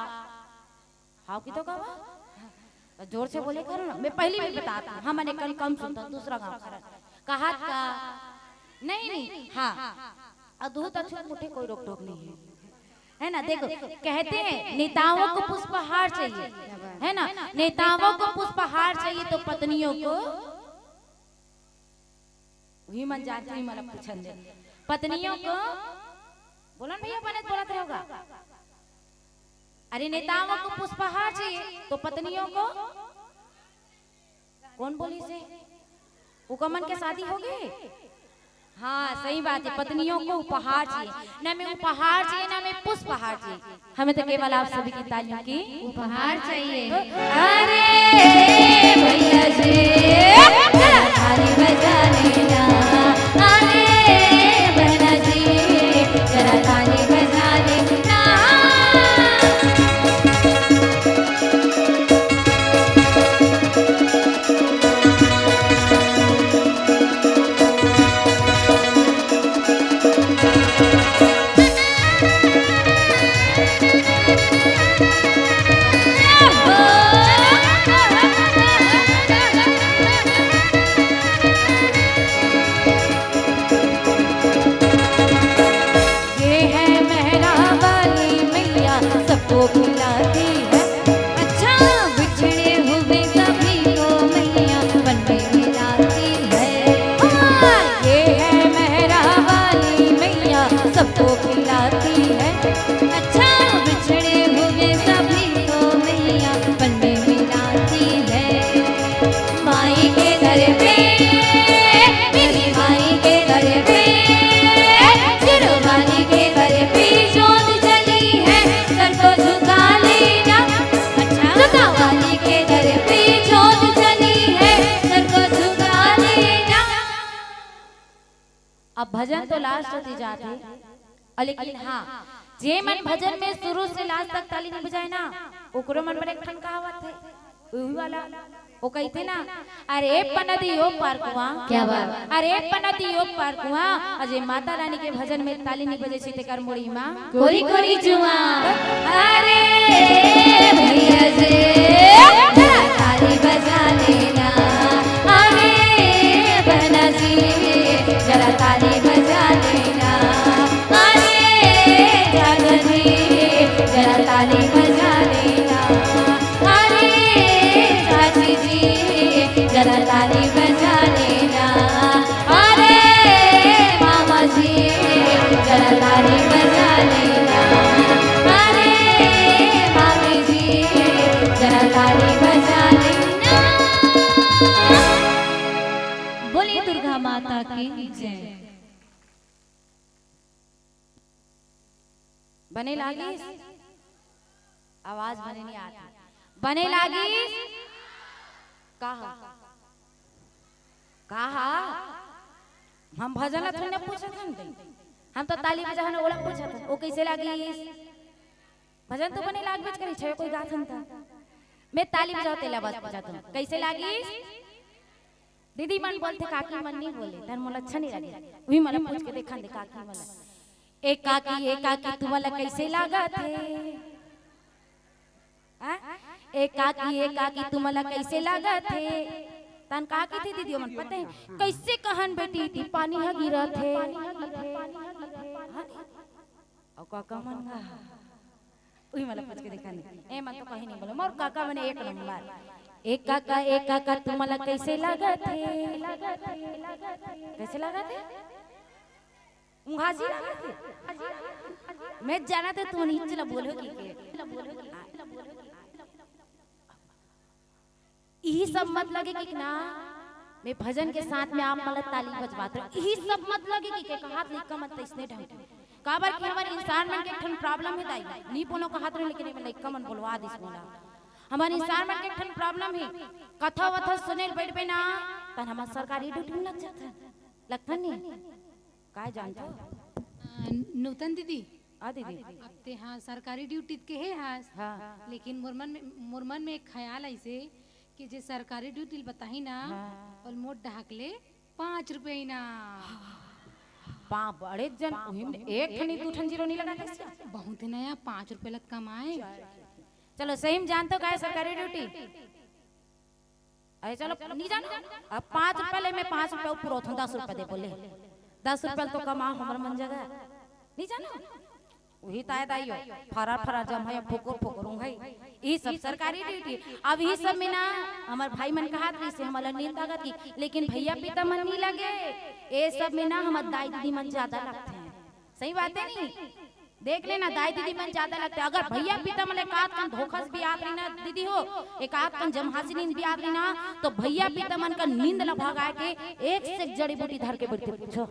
हाउ की तो कहा जोर से बोले करो ना। मैं पहली भी बताता हूँ, हमने कल कम सुनता दूसरा गाँव कहा का नहीं नहीं हाँ अद्भुत अच्छे मुठे कोई रोक टोक नहीं है ना। देखो कहते हैं नेताओं को पुष्पहार चाहिए है ना, नेताओं को पुष्पहार चाहिए तो पत्नियों को वही मन जानते ही मतलब पूछन दे पत्नियों को बोलन भैया बनत बोलत रहेगा। अरे नेताओं को पुष्पहार चाहिए तो पत्नियों को कौन बोली से हुकमन के शादी हो गए। हाँ सही बात है, पत्नियों को उपहार चाहिए, ना में उपहार चाहिए ना में पुष्पहार चाहिए। हमें तो केवल आप सभी की तालियों की उपहार चाहिए। अरे भैया जी ताली बजा लेना, अरे बहना जी जरा ताली बजा लेना। अब भजन तो लास्ट होती जाती लेकिन हाँ जे मन भजन में शुरू से लास्ट तक ताली नहीं बजाए ना ओकरो मन पर एक ठन कहावत है वही वाला वो कहते ना अरे पनदी ओ पार कुआ क्या बात। अरे पनदी ओ पार कुआ अजय माता रानी के भजन में ताली नहीं बजे छी तेकर मोड़ी मां कोरी कोरी जुआ अरे भैया जी ताली बजा लेना, अरे बहना जी जरा ताली बजा लेना, अरे जागर जी जरा ताली बजा लेना, अरे चाची जी जरा ताली बजा लेना, अरे मामा जी जरा ताली बजा लेना, अरे मामी जी जरा ताली बजा लेना। बोलिए दुर्गा माता की जय। बने लागी आवाज बने नहीं आती बने लागी कहा कहा हम भजन थोड़ी ना पूछत हम तो ताली बजा ओला पूछत ओ कैसे लागी भजन तो बने लाग बज करी छे कोई गाथन था मैं ताली बजाते ला बस बजाता हूं कैसे लागी दीदी मन बोलते काकी मन नहीं बोले धर मोला अच्छा नहीं लगे वही मन पूछ के देखा दे काकी मन एक काकी तुम्हारा कैसे लागत है एक काकी तुम्हारा कैसे लागत है तन काकी थी दीदी मन पता है कैसे कहन बेटी थी पानी ह गिरत है और काका मन गा वही मन पूछ के देखा नहीं ए मन तो कहीं नहीं बोले मोर काका मने एक नंबर एक काका तुम्हारा कैसे लागत है कैसे लागत है उंगाजी लागत है मैं जाना तो तू नहीं चला बोलोगी के यही सब मत लगे कि ना मैं भजन के साथ में आप मतलब ताली बजवाते हो यही सब मत लगे कि के हाथ लिखा मत इसने ढंग काबर कि हमारे इंसान मन के ठन प्रॉब्लम है दाई नहीं बोलो का हाथ लेकिन मैं लिखा मन बोलवा दिस बोला हमारे इंसान मन के ठन प्रॉब्लम है कथा वथा सुने बैठ पे ना तन हमार सरकारी ड्यूटी में लग जाता लगता नहीं काय जानतो नूतन दीदी आ दीदी अब ते हाँ सरकारी ड्यूटी के है हाँ हाँ लेकिन मुरमन में एक ख्याल ऐसे कि जे सरकारी ड्यूटी बताही ना और मोट ढाकले 5 रुपये ना पा बड़े जन उहिम एक ठनी दू ठन जीरो नहीं लगा कैसे बहुत नया 5 रुपये लग कमाए चलो सही में जानते हो क्या है सरकारी ड्यूटी अरे चलो नहीं जानो अब 5 रुपए ले मैं 5 रुपए ऊपर होता 10 रुपए दे बोले 10 रुपए तो कमा हमर मन जगह नहीं जानो वही ताय दाइयो फरा फरा जम है फुकुर फुकुर है ये सब सरकारी ड्यूटी अब ये सब में ना हमार भाई मन कहा थी से हमारा नींद आगत की लेकिन भैया पिता मन नहीं लगे ये सब में ना हमार दाई दीदी मन ज्यादा लगते हैं सही बात है नहीं देख लेना दाई दीदी मन ज्यादा लगते हैं अगर भैया पिता मन एक आध कन धोखस भी आत रही ना दीदी हो एक आध कन जमहासी नींद भी आत रही ना तो भैया पिता मन का नींद न भगाए के एक से जड़ी बूटी धर के बैठते पूछो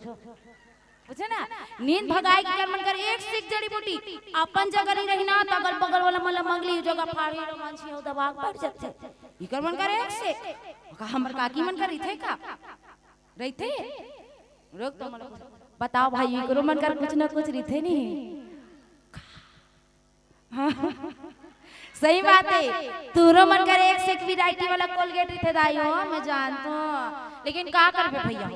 बुझे ना नींद भगाए के कर मन कर एक से जड़ी बूटी अपन जगह नहीं रही ना तो अगल बगल वाला मतलब मंगली जगह फाड़ी रोमांसी हो दबा बैठ जाते ई कर मन कर एक से का हमर काकी मन कर रही थे का रही थे रोक तो मन बताओ भाई ई करो मन कर कुछ ना कुछ रही थे नहीं सही बात है तूरो मन कर एक से वैरायटी वाला कोलगेट रही थे दाई हो मैं जानता हूं लेकिन का करबे भैया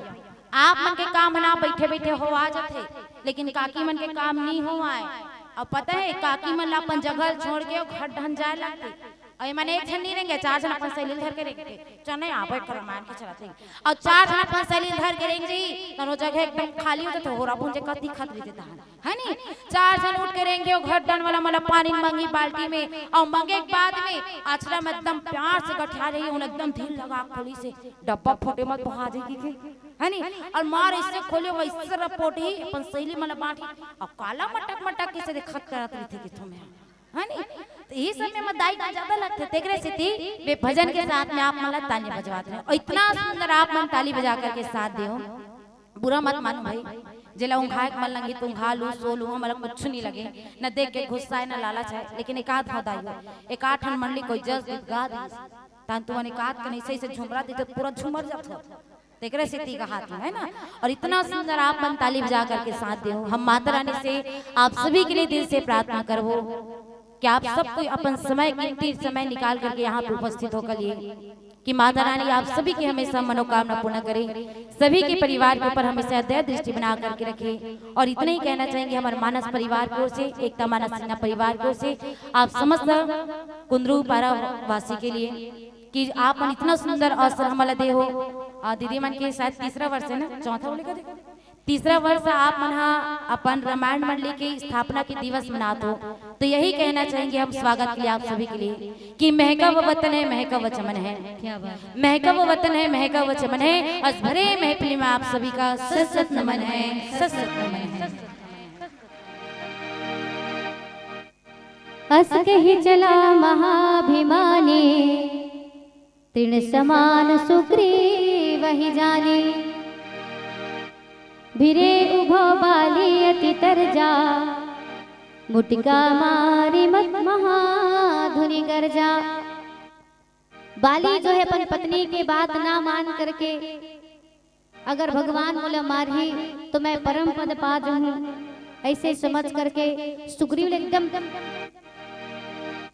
आप मन के काम ना बैठे बैठे हो आ जाते लेकिन काकी मन के काम नहीं हो आए अब पता है काकी मन अपन जगह छोड़ के घर ढन जाए लगते अरे मैंने एक जन नहीं रहेंगे 4 जन अपन सैली धर के रहेंगे चल यहाँ पर कर मान के चलाते और 4 जन अपन सैली धर के रहेंगे जी दोनों जगह एकदम खाली हो जाते हो रहा पुंजे कति खत रही देता है नहीं 4 जन उठ के रहेंगे और घर डन वाला मतलब पानी मांगी बाल्टी में और मांगे के बाद में आचरा में एकदम प्यार से गठा रही है एकदम ढील लगा खोली से डब्बा फोटे मत बहा जाएगी के है नहीं और मार इससे खोले वो इससे रपोट ही अपन सैली मतलब बांटी और काला मटक मटक के से खत करत रही थी कि तुम्हें है नहीं तो ये सब में दाई का ज्यादा लगते देख रहे थी वे भजन के साथ में आप मतलब ताली बजवाते हैं और इतना सुंदर आप मन ताली बजा करके साथ दे बुरा मत मानो भाई जिला उंघाए मन लगी तो उंघा लू सो लू हमारा कुछ नहीं लगे न देख के गुस्सा है न लालच है लेकिन एक आध दाई एक आठ मंडली कोई जज गा दी तान तू एक आध कहीं सही से झुमरा दी तो पूरा झूमर जाता देख रहे सिद्धि का हाथ में है ना और इतना सुंदर आप मन ताली बजा करके साथ दे हम माता रानी से आप सभी के लिए दिल से प्रार्थना करो कि आप सब कोई अपन समय कीमती समय निकाल करके यहाँ पे उपस्थित होकर लिए कि माता रानी आप सभी की हमेशा मनोकामना पूर्ण करे सभी के परिवार के ऊपर हमेशा दया दृष्टि बना करके रखे और इतना ही कहना चाहेंगे हमारे मानस परिवार की ओर से एकता मानस सेना परिवार की ओर से आप समस्त कुंदरू पारा वासी के लिए कि आप मन इतना सुंदर अवसर हमारा दे हो दीदी मन के शायद 3रा वर्ष है ना चौथा बोलेगा 3रा वर्ष आप मन अपन रामायण मंडली की स्थापना के दिवस मनाते हो तो यही कहना चाहेंगे हम स्वागत के लिए आप सभी के लिए कि महका वो वतन है महका वो चमन है क्या बात महका वो वतन है महका वो चमन है अस भरे महफिल में आप सभी का सत नमन है सत नमन है अस कही चला महाभिमानी तृण समान सुग्री वही जाने भिरे उभो बाली अति तरजा मुटिका मारी मत महाधुनि गर्जा बाली जो है अपन पत्नी की बात ना मान करके अगर भगवान बोला मारी तो मैं परम पद पा जाऊं ऐसे समझ करके सुग्रीव एकदम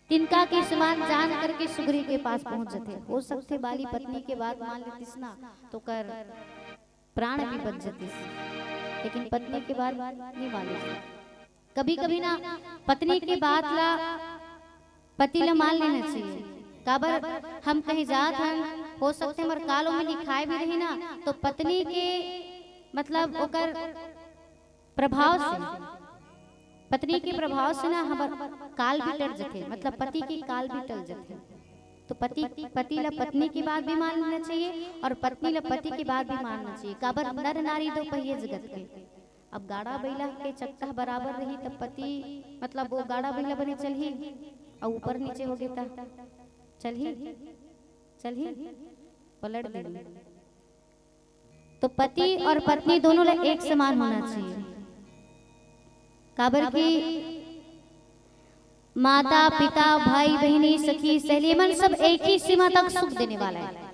तिनका के समान जान करके सुग्रीव के पास पहुंच जाते हो सकते बाली पत्नी के बात मान लेतीस ना तो कर प्राण भी बच जातीस लेकिन पत्नी के बात नहीं मानी कभी कभी ना पत्नी की बात ला पति ला मान लेना चाहिए काबर हम कहीं जात हन हो सकते हमारे कालों में लिखाए भी रही ना तो पत्नी के मतलब ओकर प्रभाव से पत्नी के प्रभाव से ना हमार काल भी टल जाते मतलब पति की काल भी टल जाते तो पति ला पत्नी की बात भी मानना चाहिए और पत्नी ला पति की बात भी मानना चाहिए काबर नर नारी दो पहिए जगत के अब गाड़ा बैला के चक्का बराबर रही तब पति मतलब वो गाड़ा बैला बने चल ही और ऊपर नीचे हो गया चल ही पलट दे तो पति और पत्नी दोनों ला एक समान होना चाहिए काबर की माता पिता भाई बहनी सखी सहेली मन सब एक ही सीमा तक सुख देने वाला है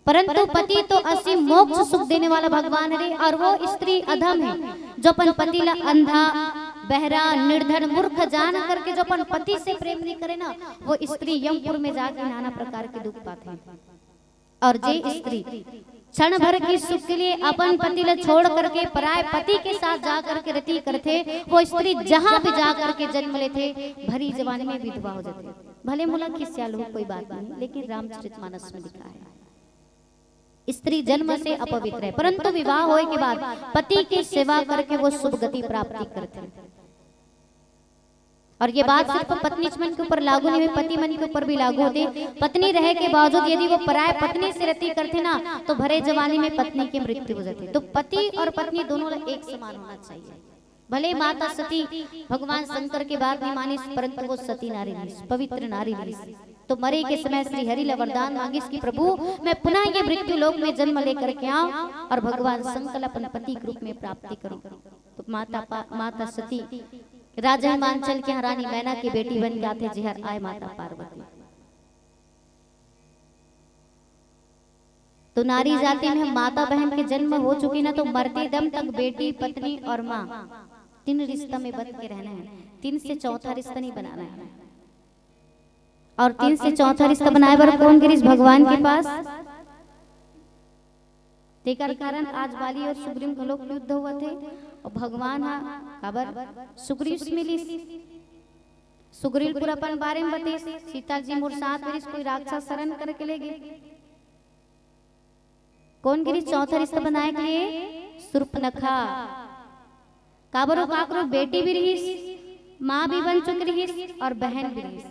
परंतु पति तो असीम मोक्ष सुख देने वाला भगवान रे, और वो स्त्री अधम है जो अपन पति ला अंधा, बहरा, निर्धन, मूर्ख जान करके जो अपन पति से प्रेम नहीं करे ना, वो स्त्री यमपुर में जाके नाना प्रकार के दुख पाते हैं। और जे स्त्री क्षण भर की सुख के लिए अपन पति ला छोड़ करके पराय पति के साथ जा करके रति करते, वो स्त्री जहां भी जा करके जन्म लेते भरी जवानी में विधवा हो जाती। भले मुला खिस्याल हो कोई बात नहीं, लेकिन रामचरितमानस में लिखा है स्त्री जन्म से अपवित्र है, परंतु विवाह होने के बाद पति की सेवा करके वो शुभ गति प्राप्ति करते हैं। और ये बात सिर्फ पत्नी मन के ऊपर लागू नहीं है, पति मन के ऊपर भी लागू होती। पत्नी रहे के बावजूद यदि वो पराय पत्नी से रति करते ना, तो भरे जवानी में पत्नी की मृत्यु हो जाती। तो पति और पत्नी दोनों एक समान होना चाहिए। भले माता सती भगवान शंकर की बात नहीं मानी, परंतु वो सती नारी थी, पवित्र नारी थी। तो मरे के समय श्री हरि ला वरदान मांगिस कि प्रभु मैं पुनः ये मृत्यु लोक में जन्म लेकर के आऊं और भगवान शंकर अपन पति के रूप में प्राप्ति करूं। तो माता सती राजा हिमांचल के रानी मैना की बेटी बन जाते जिहर आए माता पार्वती। तो नारी जाति में माता बहन के जन्म हो चुकी ना, तो मरते दम तक बेटी, पत्नी और माँ तीन रिश्ता में बन के रहना है। तीन से चौथा रिश्ता नहीं बनाना है। और तीन से चौथा रिश्ता बनाए बार कौन गिरीश भगवान के पास। तेकर कारण आज बाली और सुग्रीव के लोग युद्ध हुआ थे और भगवान खबर सुग्रीव से मिली। सुग्रीव पूरा अपन बारे में बते, सीता जी मोर साथ गिरीश कोई राक्षस शरण करके ले गए। कौन गिरीश चौथा रिश्ता बनाए के लिए शूर्पणखा। काबरो काकरो बेटी भी रही, माँ भी बन चुकी रही और बहन भी रही,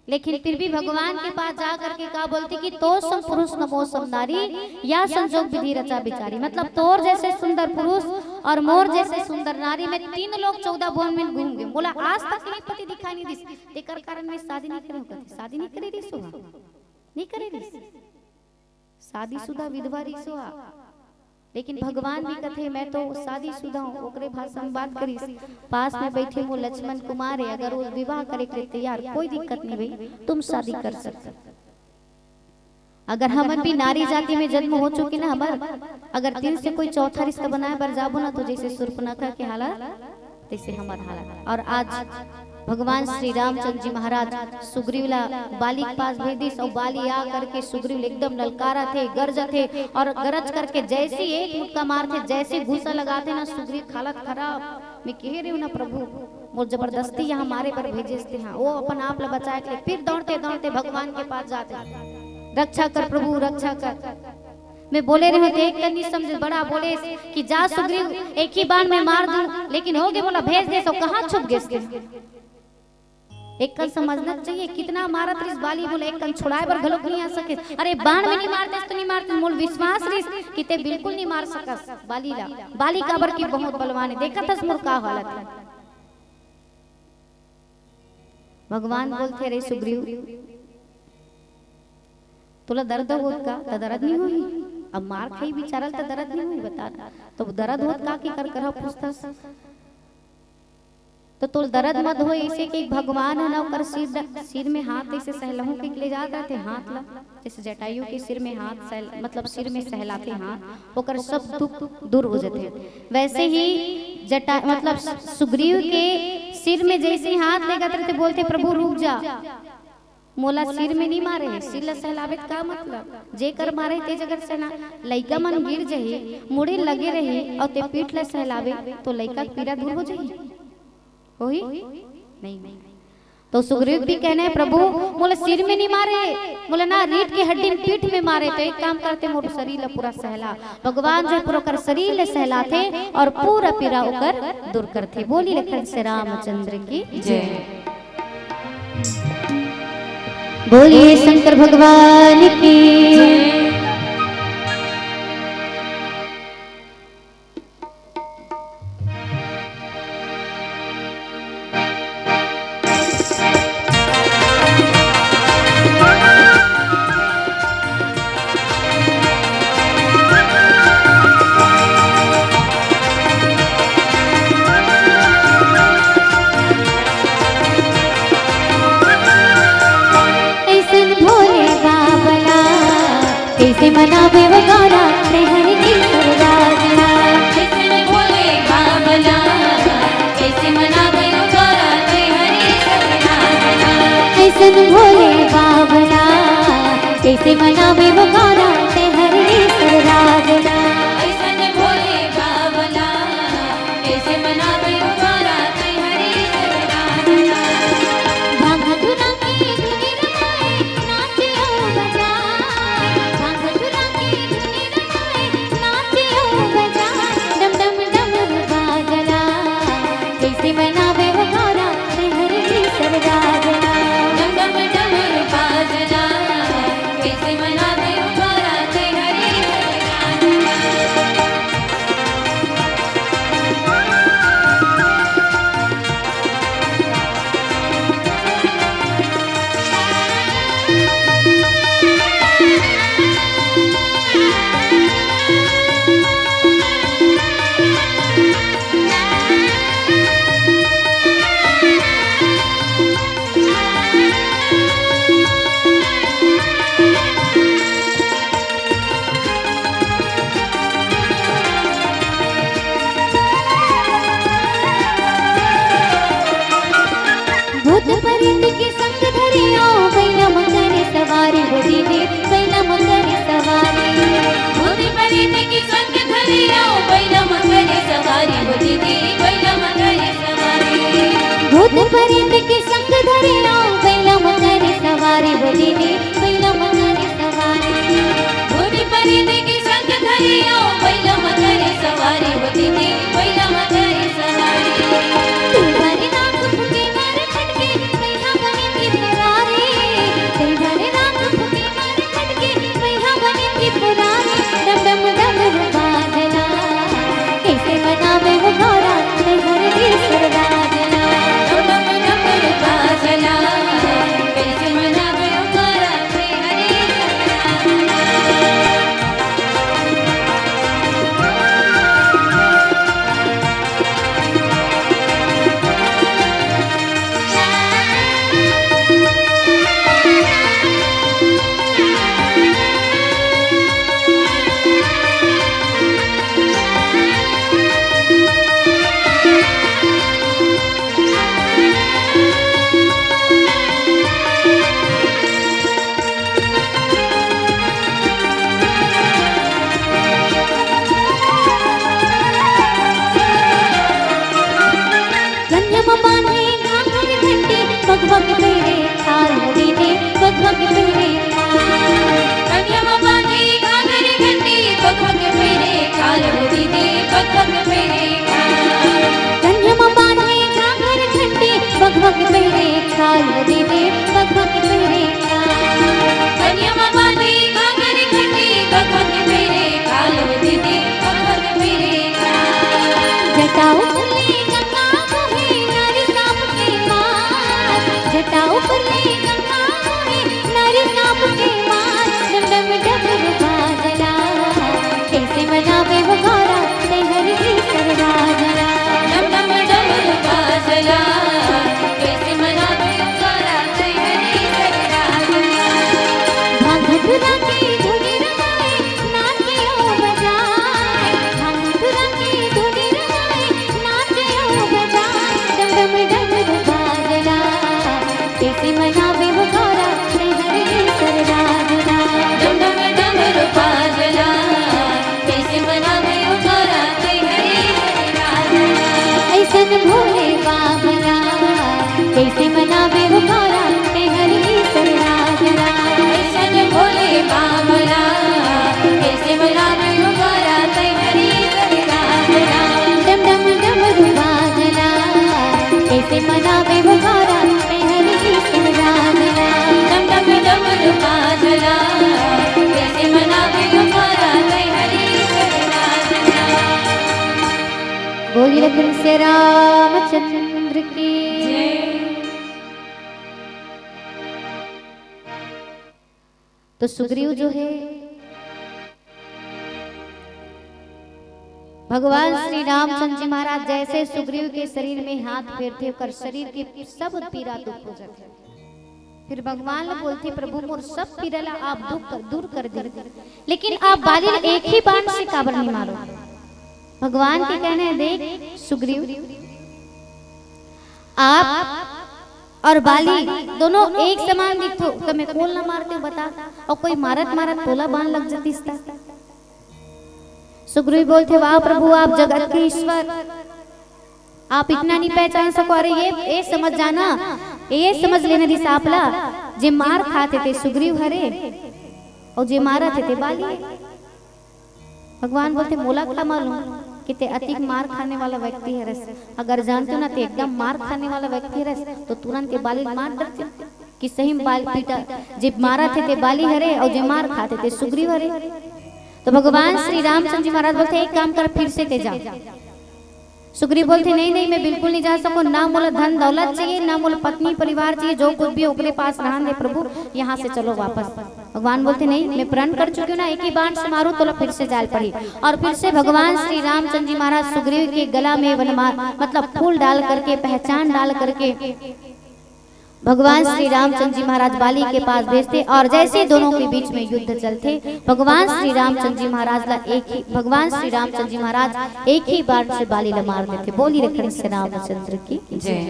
लेकिन फिर भी भगवान के पास जा करके कहा बोलती कि तो सम पुरुष नमो सम नारी या संजोग विधि रचा बिचारी। मतलब तोर जैसे सुंदर पुरुष और मोर जैसे सुंदर नारी में तीन लोग 14 भुवन में घूम गए। बोला आज तक नहीं पति दिखाई नहीं दी, तेकर कारण में शादी नहीं करे, शादी नहीं करे रही सुहा, नहीं करे रही शादीशुदा विधवा रही सुहा। लेकिन भगवान भी कथे मैं तो शादीशुदा हूँ, ओकरे भाषा में बात करी। पास में बैठे वो लक्ष्मण कुमार है, अगर वो विवाह करे के लिए तैयार, कोई दिक्कत नहीं भाई, तुम शादी कर सकते। अगर हम भी नारी जाति में जन्म हो चुकी ना हमार, अगर तीन से कोई चौथा रिश्ता बनाए पर जाबो ना, तो जैसे शूर्पणखा के हालत तैसे हमारा हालत। और आज भगवान श्री रामचंद्र जी महाराज सुग्रीव ला बाली के पास भेज दी। और बाली आ करके सुग्रीव एकदम ललकारा थे, गरज थे, और गरज करके जैसे एक मुक्का मारते, जैसे घूसा लगाते ना, सुग्रीव हालत खराब। मैं कह रही हूँ ना प्रभु वो जबरदस्ती यहाँ हमारे पर भेजते हैं, वो अपन आप ला बचाए के लिए फिर दौड़ते दौड़ते भगवान के पास जाते, रक्षा कर प्रभु रक्षा कर। मैं बोले रहे थे एक नहीं समझे, बड़ा बोले कि जा सुग्रीव एक ही बार में मार दूं, लेकिन हो गए बोला भेज दे। सो कहाँ छुप गए, एक कल समझना चाहिए कितना मारा त्रिस बाली बोले एक कल छुड़ाए पर घलोक नहीं आ सके। अरे बाण में नहीं मारते तो नहीं मारते, मूल विश्वास रिस किते बिल्कुल नहीं मार सकस बाली ला। बाली काबर की बहुत बलवान है, देखा था मोर का हालत है। भगवान बोलते रे सुग्रीव तुला दर्द होत का, तो दर्द नहीं हुई। अब मार खाई बिचारल तो दर्द नहीं हुई, बता तो दर्द होत का की कर पूछतास। तो तुल दर्द मत हो ऐसे कि भगवान है ना कर सिर में हाथ ऐसे सहलहू के ले जाते थे, हाथ ला जैसे जटायु के सिर में हाथ मतलब सिर में सहलाते हाथ, होकर सब दुख दूर हो जाते हैं। वैसे ही जटा मतलब सुग्रीव के सिर में जैसे हाथ ले जाते थे, बोलते प्रभु रुक जा, मोला सिर में नहीं मारे, सिर ला सहलावे का मतलब जे कर मारे ते जगह सहना लइका मन गिर जाही, मुड़े लगे रहे और ते पीठ ला सहलावे तो लइका पीड़ा दूर हो जाही, होई नहीं। तो सुग्रीव भी कहने प्रभु मोले सिर में नहीं मारे, मोले ना रीढ़ की हड्डी पीठ में मारे। तो एक काम करते मोर शरीर ला पूरा सहला, भगवान जो पूरा कर शरीर ले सहलाते और पूरा पीड़ा उकर दूर करते। बोली लखन से रामचंद्र की जय। बोलिए शंकर भगवान की। भोले बाबला मनावे वो गौरा ते हरि की सरदारना। कैसे भोले बाबला कैसे मनावे वो गौरा ते हरि सरदारना। ऐसन भोले बाबला कैसे मनावे वो गौरा ते हरि की सरदारना। ऐसन भोले बाबला कैसे मनावे वो गौरा ते हरि सरदारना। भांग धुरा की धुनी रमाए नाचे ओ बजाए। भांग धुरा की धुनी रमाए नाचे ओ बजाए। डम डम डमरू बाजला कैसे मनावे वो गौरा ते हरि की सरदारना। डम डम डमरू बाजला कैसे मनावे वो गौरा ते हरि भूत प्रेत के संग धरियो बैला मकर सवारी हो दीदी बैला मकर सवारी। भूत प्रेत की संग धरियो बैला मकर सवारी हो दीदी बैला मकर सवारी। भूत प्रेत के संग धरियो बैला मकर सवारी हो दीदी बैला मकर सवारी। भूत प्रेत की संग धरियो बैला मकर सवारी हो दीदी बैला मकर सवारी। तुम्हारे नाक फुके मार खटके बैला बने त्रिपुरारी। तुम्हारे नाक फुके मार खटके बैला बने त्रिपुरारी। डम डम डमरू बाजला कैसे मनावे वो गौरा ते हरि की सरदारना। डम डम डमरू बाजला कैसे मनावे वो गौरा ते हरि गन्यम बांधे घाघर घंटी भगभग पेरे थाल दीदी भगभग पेरे थाल। कन्यम बांधी घाघर घंटी भगवत फेरे काल हो दीदी भगवत फेरे काल। गन्यम बांधे घाघर घंटी भगभग पेरे थाल दीदी भगभग पेरे थाल। कन्यम बांधी घाघर घंटी भगवत फेरे काल हो दीदी भगवत फेरे काल। जटाऊ फुले गंगा मोहे नारी सांप के मार। जटाऊ फुले गंगा मोहे नारी सांप के मार। डम डम डमरू बाजला कैसे मनावे वो गौरा ते हरि की सरदारना। डम डम डमरू बाजला कैसे मनावे वो गौरा ते हरि सरदारना। भांग धुरा की धुनी रमाए नाचे ओ बजाए। भांग धुरा की धुनी रमाए नाचे ओ बजाए। डम डम डमरू बाजला कैसे मनावे वो गौरा ते हरि की सरदारना। डम डम डमरू बाजला कैसे मनावे वो गौरा ते हरि सरदारना। ऐसन भोले बाबला कैसे मनावे वो गौरा ते हरि की सरदारना। ऐसन भोले बाबला कैसे मनावे वो गौरा ते हरि सरदारना। डम डम डमरू बाजला कैसे मनावे वो गौरा ते हरि की सरदारना। डम डम डमरू बाजला कैसे मनावे वो गौरा ते हरि सरदारना। बोली लखन से रामचंद्र की। तो सुग्रीव जो है भगवान श्री रामचंद्र जी महाराज जैसे सुग्रीव के शरीर में हाथ फेरते कर शरीर की सब पीड़ा दुख हो जाते। फिर भगवान लोग बोलते प्रभु मोर सब पीरला आप दूर कर दे, लेकिन आप बाली एक ही बाण से काबर नहीं मारो। भगवान के कहने हैं देख सुग्रीव, आप और बाली दोनों एक समान दिखो, तुम्हें कोल ना मारते हो बता, और कोई मारत मारत तोला बाण लग जाती इसका। सुग्रीव बोलते वाह प्रभु आप जगत के ईश्वर, आप इतना नहीं पहचान सको। अरे ये समझ जाना, ये समझ लेना दिस आपला जे मार खाते थे सुग्रीव हरे और जे मारा थे बाली। भगवान बोलते मोला क्या मालूम कि ते अतिक मार खाने वाला व्यक्ति है रस, अगर जानते हो ना ते एकदम मार खाने वाला व्यक्ति है रस तो तुरंत के बाली मार डरते कि सही में बाल पीटा, जे मारा थे बाली हरे और जे मार खाते थे सुग्रीव हरे। तो भगवान श्री रामचंद्र जी महाराज बोलते एक काम कर फिर से ते जा। सुग्रीव बोलते नहीं नहीं मैं बिल्कुल नहीं जा सकूं, ना मोला धन दौलत चाहिए, ना मोला पत्नी परिवार चाहिए, जो कुछ भी ओकरे पास रहन दे प्रभु, यहाँ से चलो वापस। भगवान बोलते नहीं मैं प्रण कर चुकी हूँ ना, एक ही बाण से मारू तो फिर से जाल पड़ी। और फिर से भगवान श्री रामचंद्र जी महाराज सुग्रीव के गला में वनमाल मतलब फूल डाल करके, पहचान डाल करके भगवान श्री रामचंद्र जी महाराज बाली के पास भेजते, और जैसे दोनों के बीच में युद्ध चलते भगवान श्री रामचंद्र जी महाराज भगवान श्री रामचंद्र जी महाराज एक ही बाण से बाली ला मार देते। बोली रखन श्री रामचंद्र की जय।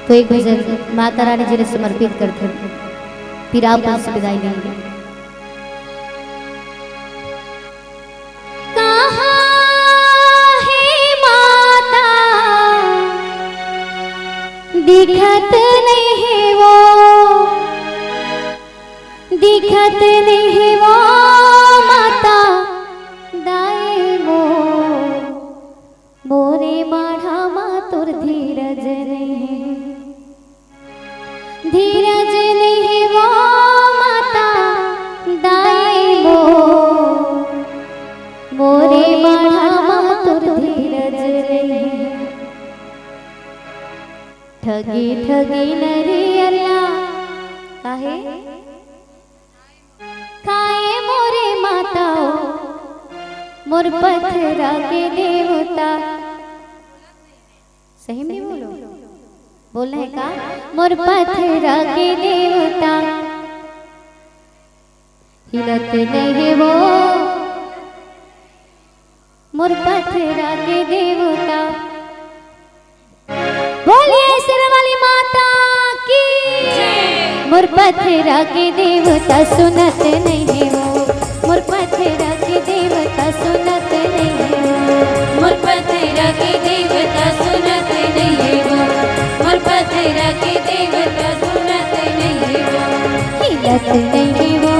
तो एक भजन माता रानी जी ने समर्पित करते, फिर आप से विदाई लेंगे। दिखत नहीं है वो, दिखत नहीं है वो माता दाए मो, मोरे बाढ़ा मातुर धीरज नहीं, धीरज नहीं है वो माता दाए मो, मोरे बाढ़ा मातुर धीरज नहीं। ठगी ठगी नरियला काहे खाए मोरे माताओ, मोर पथरा के देवता। सही में बोलो, बोलना है का मोर पथरा के देवता, हिलत नहीं वो मोर पथरा के देवता। बोलिए सिर वाली माता की मोर पथरा के देवता सुनत नहीं है वो, मोर पथरा के देवता सुनत नहीं है वो, मोर पथरा के देवता सुनत नहीं है वो, मोर पथरा के देवता सुनत नहीं है वो। हिलत नहीं है वो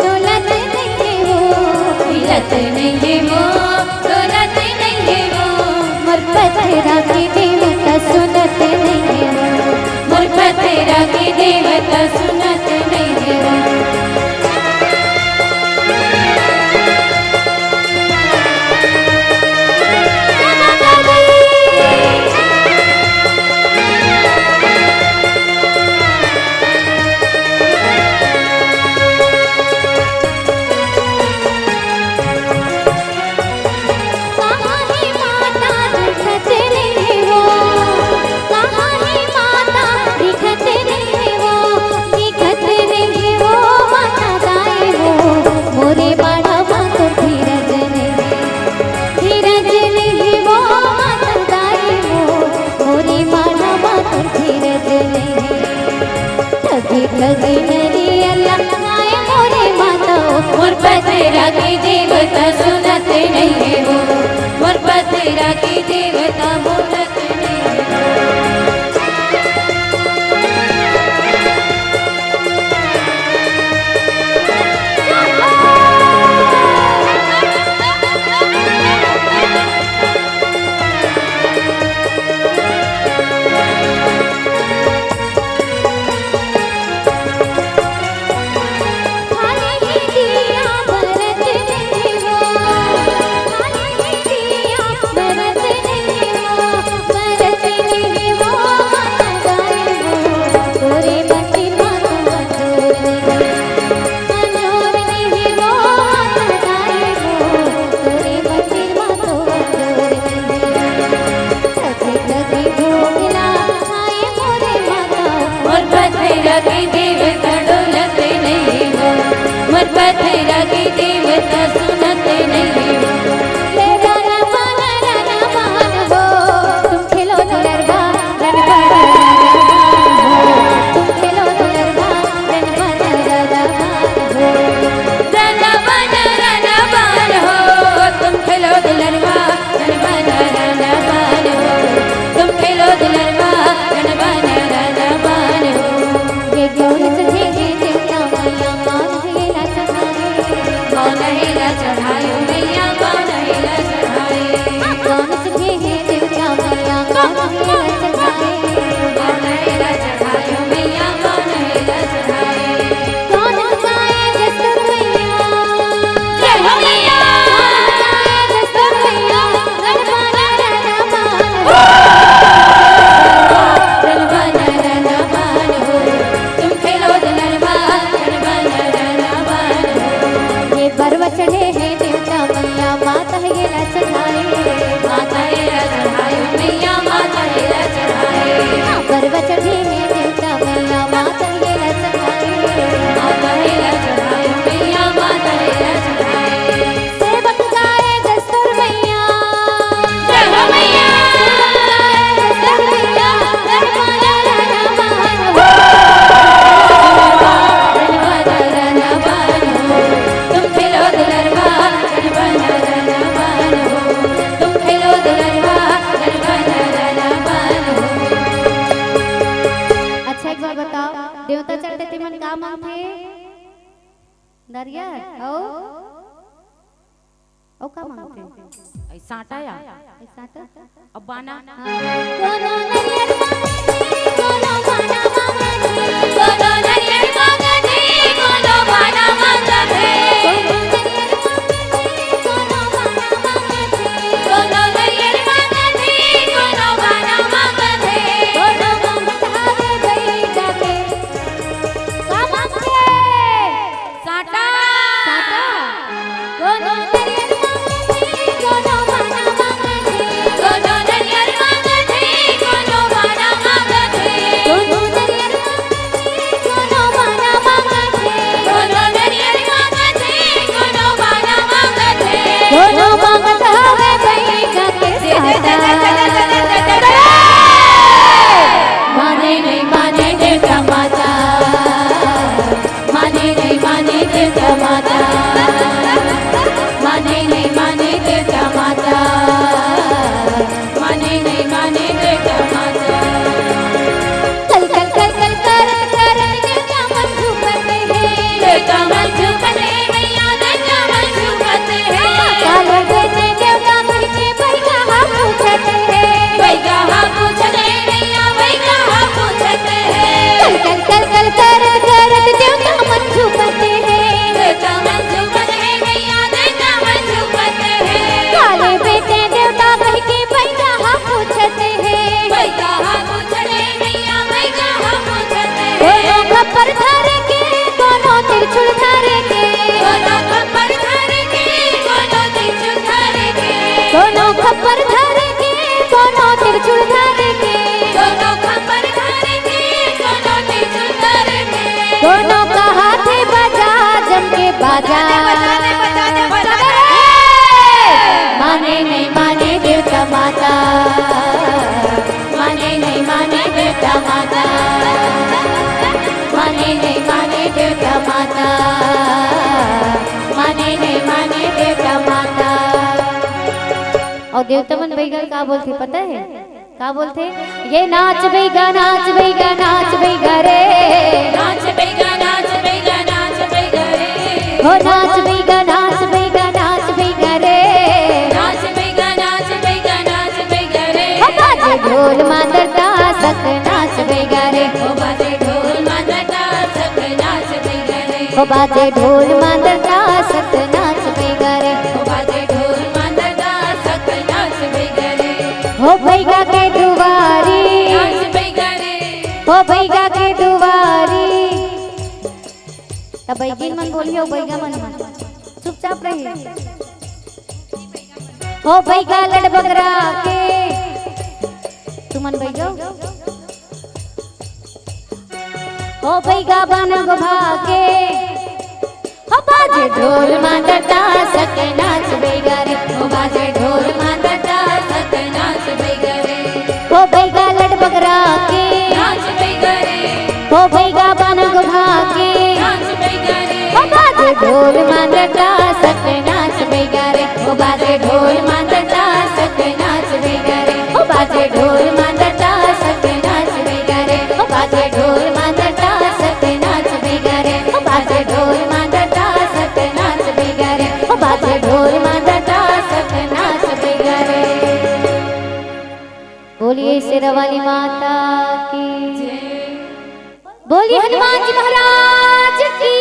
डोलत नहीं है वो, हिलत नहीं है वो डोलत नहीं है वो, मोर पथरा के देवता सुनत नहीं है वो, मोर पथरा के देवता सुनत नहीं है वो। लगे मेरी अल्लाह आए मोरे माता, मोर पथरा की देवता सुनत नहीं है वो, मोर पथरा की देवता बोलत नहीं है की देवता डोलते नहीं हो, मोर पथरा की देवता सुनते नहीं हो। ले राना बाना मान हो, तुम खेलो दुलरबा रन बना हो, तुम खेलो दुलरबा रन बना हो। रना बन हो, तुम खेलो दुलरबा रन बना हो, तुम खेलो दुलरबा रन बना हो। ये गौर से देवता मैया मान हेला चढ़ाए, कौन हेला चढ़ायो मैया कौन हेला चढ़ाए, कौन से देवता मैया मान हेला चढ़ाए, कौन हेला चढ़ायो मैया कौन हेला चढ़ाए। कौन गाए जसर मैया, जय हो मैया, जसर मैया रन बना हो। रन बना हो, तुम खेलो दुलरबा रन बना हो। ये पर्व चढ़े हैं देवता मैया माता हेला चढ़ाए, माता हेला चढ़ायो मैया माता हेला चढ़ाए, पर्व चढ़े हैं देवता मैया माता हेला चढ़ाए। माता हेला चढ़ायो मैया माता हेला चढ़ाए। सेवक गाए जसर मैया, जय हो मैया, जसर मैया रन बना हो। रन बना हो, तुम खेलो दुलरबा रन बना हो, तुम खेलो दुलरबा रन बना हो। अच्छा एक बार बताओ, देवता चढ़ते थे मन का मांगते नारियल ओ का मांगते ऐसा हटाया ऐसा तो अब बाना कोनो नारियल मांगते, कोनो बाना मांगते, कोनो नरियल मांगते कोनो बाना मांगते, कोनो नारियल मांगते, कोनो बाना मांगते, कोनो नरियल मांगते कोनो बाना मांगते, कोनो मांगता है गई जाके का मांगते साटा साटा। कोनो नारियल मांगते, कोनो बाना मांगते, कोनो नरियल मांगते कोनो बाना मांगते, कोनो नारियल मांगते, कोनो बाना मांगते, कोनो नरियल मांगते कोनो बाना मांगते। कोनो मांगता है गई जाके साटा। माने नहीं माने देवता माता, माने नहीं माने देवता माता, माने नहीं माने देवता माता, माने नहीं माने देवता माता। कल कल कल कल कर देवता मन झूमते हैं, देवता मन झुकते मैया देवता मन झुकते हैं, काले बेटे देवता करके भैया हम पूछते हैं, वैगा हाँ पूछते मैया वैगा हाँ पूछते हैं, कल कल कल कल कर देवता मन झूमते हैं, देवता मन झुकते मैया देवता मन झुकते हैं, काले बेटे देवता करके भैया हम पूछते हैं, वैगा हाँ पूछते मैया वैगा हाँ पूछते हैं, दोनों खप्पर धर के दोनों त्रिशूल धर के, दोनों खप्पर धर के दोनों त्रिशूल धर के, दोनों खप्पर धर के दोनों त्रिशूल धर के, दोनों खप्पर धर के दोनों त्रिशूल धर के, दोनों का हाथ बजा जम के बाजा। माने नहीं माने देवता माता, माने नहीं माने देवता माता, माने नहीं माने देवता माता, माने नहीं माने देवता माता। और देवता मन बैगन का बोलते पता है का बोलते? ये नाच बैगा नाच बैगा नाच बैगा रे, नाच बेगा नाच बेगा नाच बेगा रे, हो नाच बैगा नाच बैगा नाच बैगा रे, नाच बेगा नाच बेगा नाच बेगा रे, हो बाजे ढोल मादरता सक नाच बैगा रे, ओ बाजे ढोल मादरता सक नाच बेगा रे, हो बाजे ढोल मादरता सक नाच बैगा रे, ओ बाजे ढोल मादरता सक नाच बेगा रे, हो बैगा के दुआरी, नाच बेगा रे, हो बैगा के दुआरी। तब बैगिन मन बोलियो बैगा मन चुपचाप रहिए। हो बैगा लड़ बगरा के तुमन बैगो ओ बैगा बन भागे हो बाजे ढोल मांगता सक नाच बैगा रे ओ बाजे ढोल मांगता सक नाच बैगा रे हो बैगा लड़ बगरा के नाच बैगा रे हो बैगा बन भागे नाच बैगा रे हो बाजे ढोल मांगता सक नाच बैगा रे ओ बाजे ढोल मांगता सक नाच बैगा रे हो बाजे ढोल मांगता सक नाच बैगा रे हो बाजे ढोल मांगता सक नाच बैगा रे हो बाजे ढोल मांगता सक नाच बैगा रे हो बाजे ढोल मांगता सक नाच बैगा रे। बोलिए शेरवाली माता की जय। बोलिए हनुमान जी महाराज की।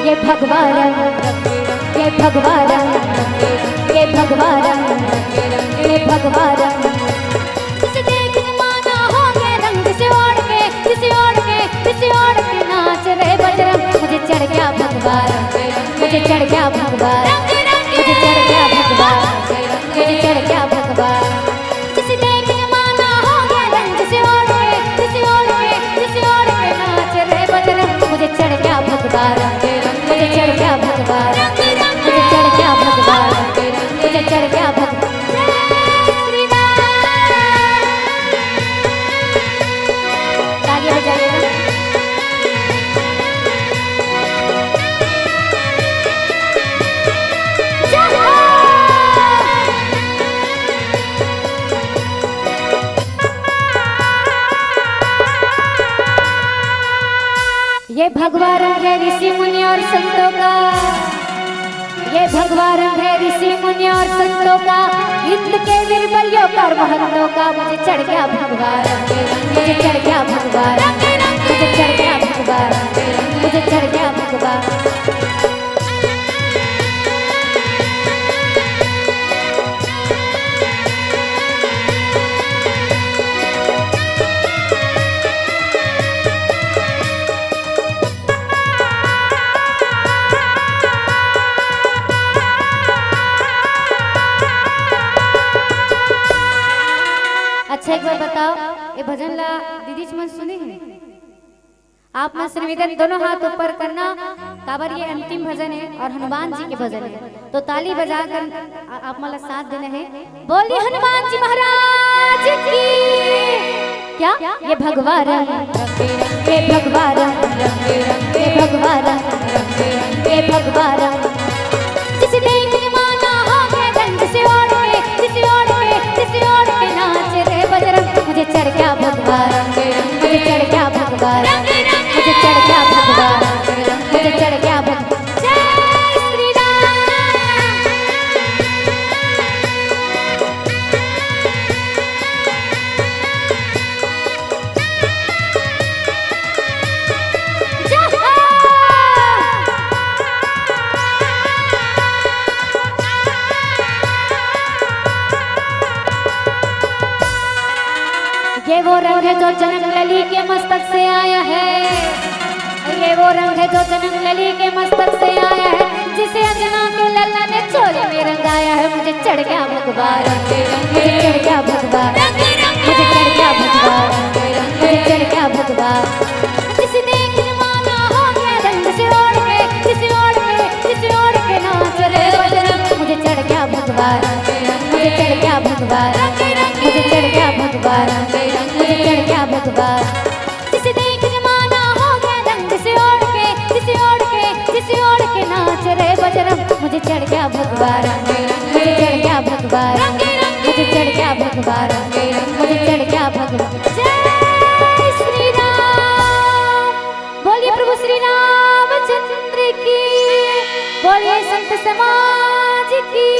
ये भगवान ये भगवान ये भगवान ये भगवान किसी देख जमाना हो गए रंग से ओढ़ के किसी ओढ़ के किसी ओढ़ के नाच रे बजरंग मुझे चढ़ गया भगवान मुझे चढ़ गया भगवान मुझे चढ़ गया भगवान मुझे चढ़ गया भगवान किसी देख जमाना हो गया रंग से ओढ़ के किसी ओढ़ के किसी ओढ़ के नाच रे बजरंग मुझे चढ़ गया भगवान मुझे चढ़ गया भगवान मुझे चढ़ गया भगवान मुझे चढ़ गया भगवान। तालियां बजाइएगा। ये भगवा रंग है ऋषि मुनि और संतों का ये भगवा रंग है ऋषि मुनि और संतों का इंद्र के वीर बलियों का और महंतों का मुझे चढ़ गया भगवान मुझे चढ़ गया भगवान मुझे चढ़ गया भगवान मुझे चढ़ गया भगवान। अच्छा एक बार बताओ ये भजन ला दीदी मन सुने हैं आप में निवेदन दोनों हाथ ऊपर करना काबर ये अंतिम भजन है और हनुमान जी के भजन है तो ताली बजाकर आप मला साथ देना है। बोलिए हनुमान जी महाराज की। क्या ये भगवान ये भगवान ये भगवान ये भगवान जिसे देख जमाना हो गया रंग से ओढ़ के किसी ओढ़ के किसी ओढ़ के नाच रे बजरंग मुझे चढ़ गया भगवान मुझे चढ़ गया भगवान मुझे चढ़ गया भगवान मुझे चढ़ गया भगवान। जय श्री राम। ये वो रंग है जो जनक लली के मस्तक से आया है ये वो रंग है जो जनक लली के मस्तक से आया है जिसे अंजना के लल्ला ने चोली में रंगाया है मुझे चढ़ गया भगवान मुझे चढ़ गया भगवान मुझे चढ़ गया भगवान मुझे चढ़ गया भगवान। किसी देख जमाना हो गया रंग से ओढ़ के किसी ओढ़ के किसी ओढ़ के नाच रे बजरंग मुझे चढ़ गया भगवान मुझे चढ़ गया भगवान मुझे चढ़ गया भगवान मुझे चढ़ गया भगवान। किसी देख जमाना हो गया रंग से ओढ़ के किसी ओढ़ के किसी ओढ़ के नाच रे बजरंग मुझे चढ़ गया भगवान मुझे चढ़ गया भगवान मुझे चढ़ गया भगवान मुझे चढ़ गया भगवान। जय श्री राम। बोलिए प्रभु श्री रामचंद्र की बोलिए संत समाज की।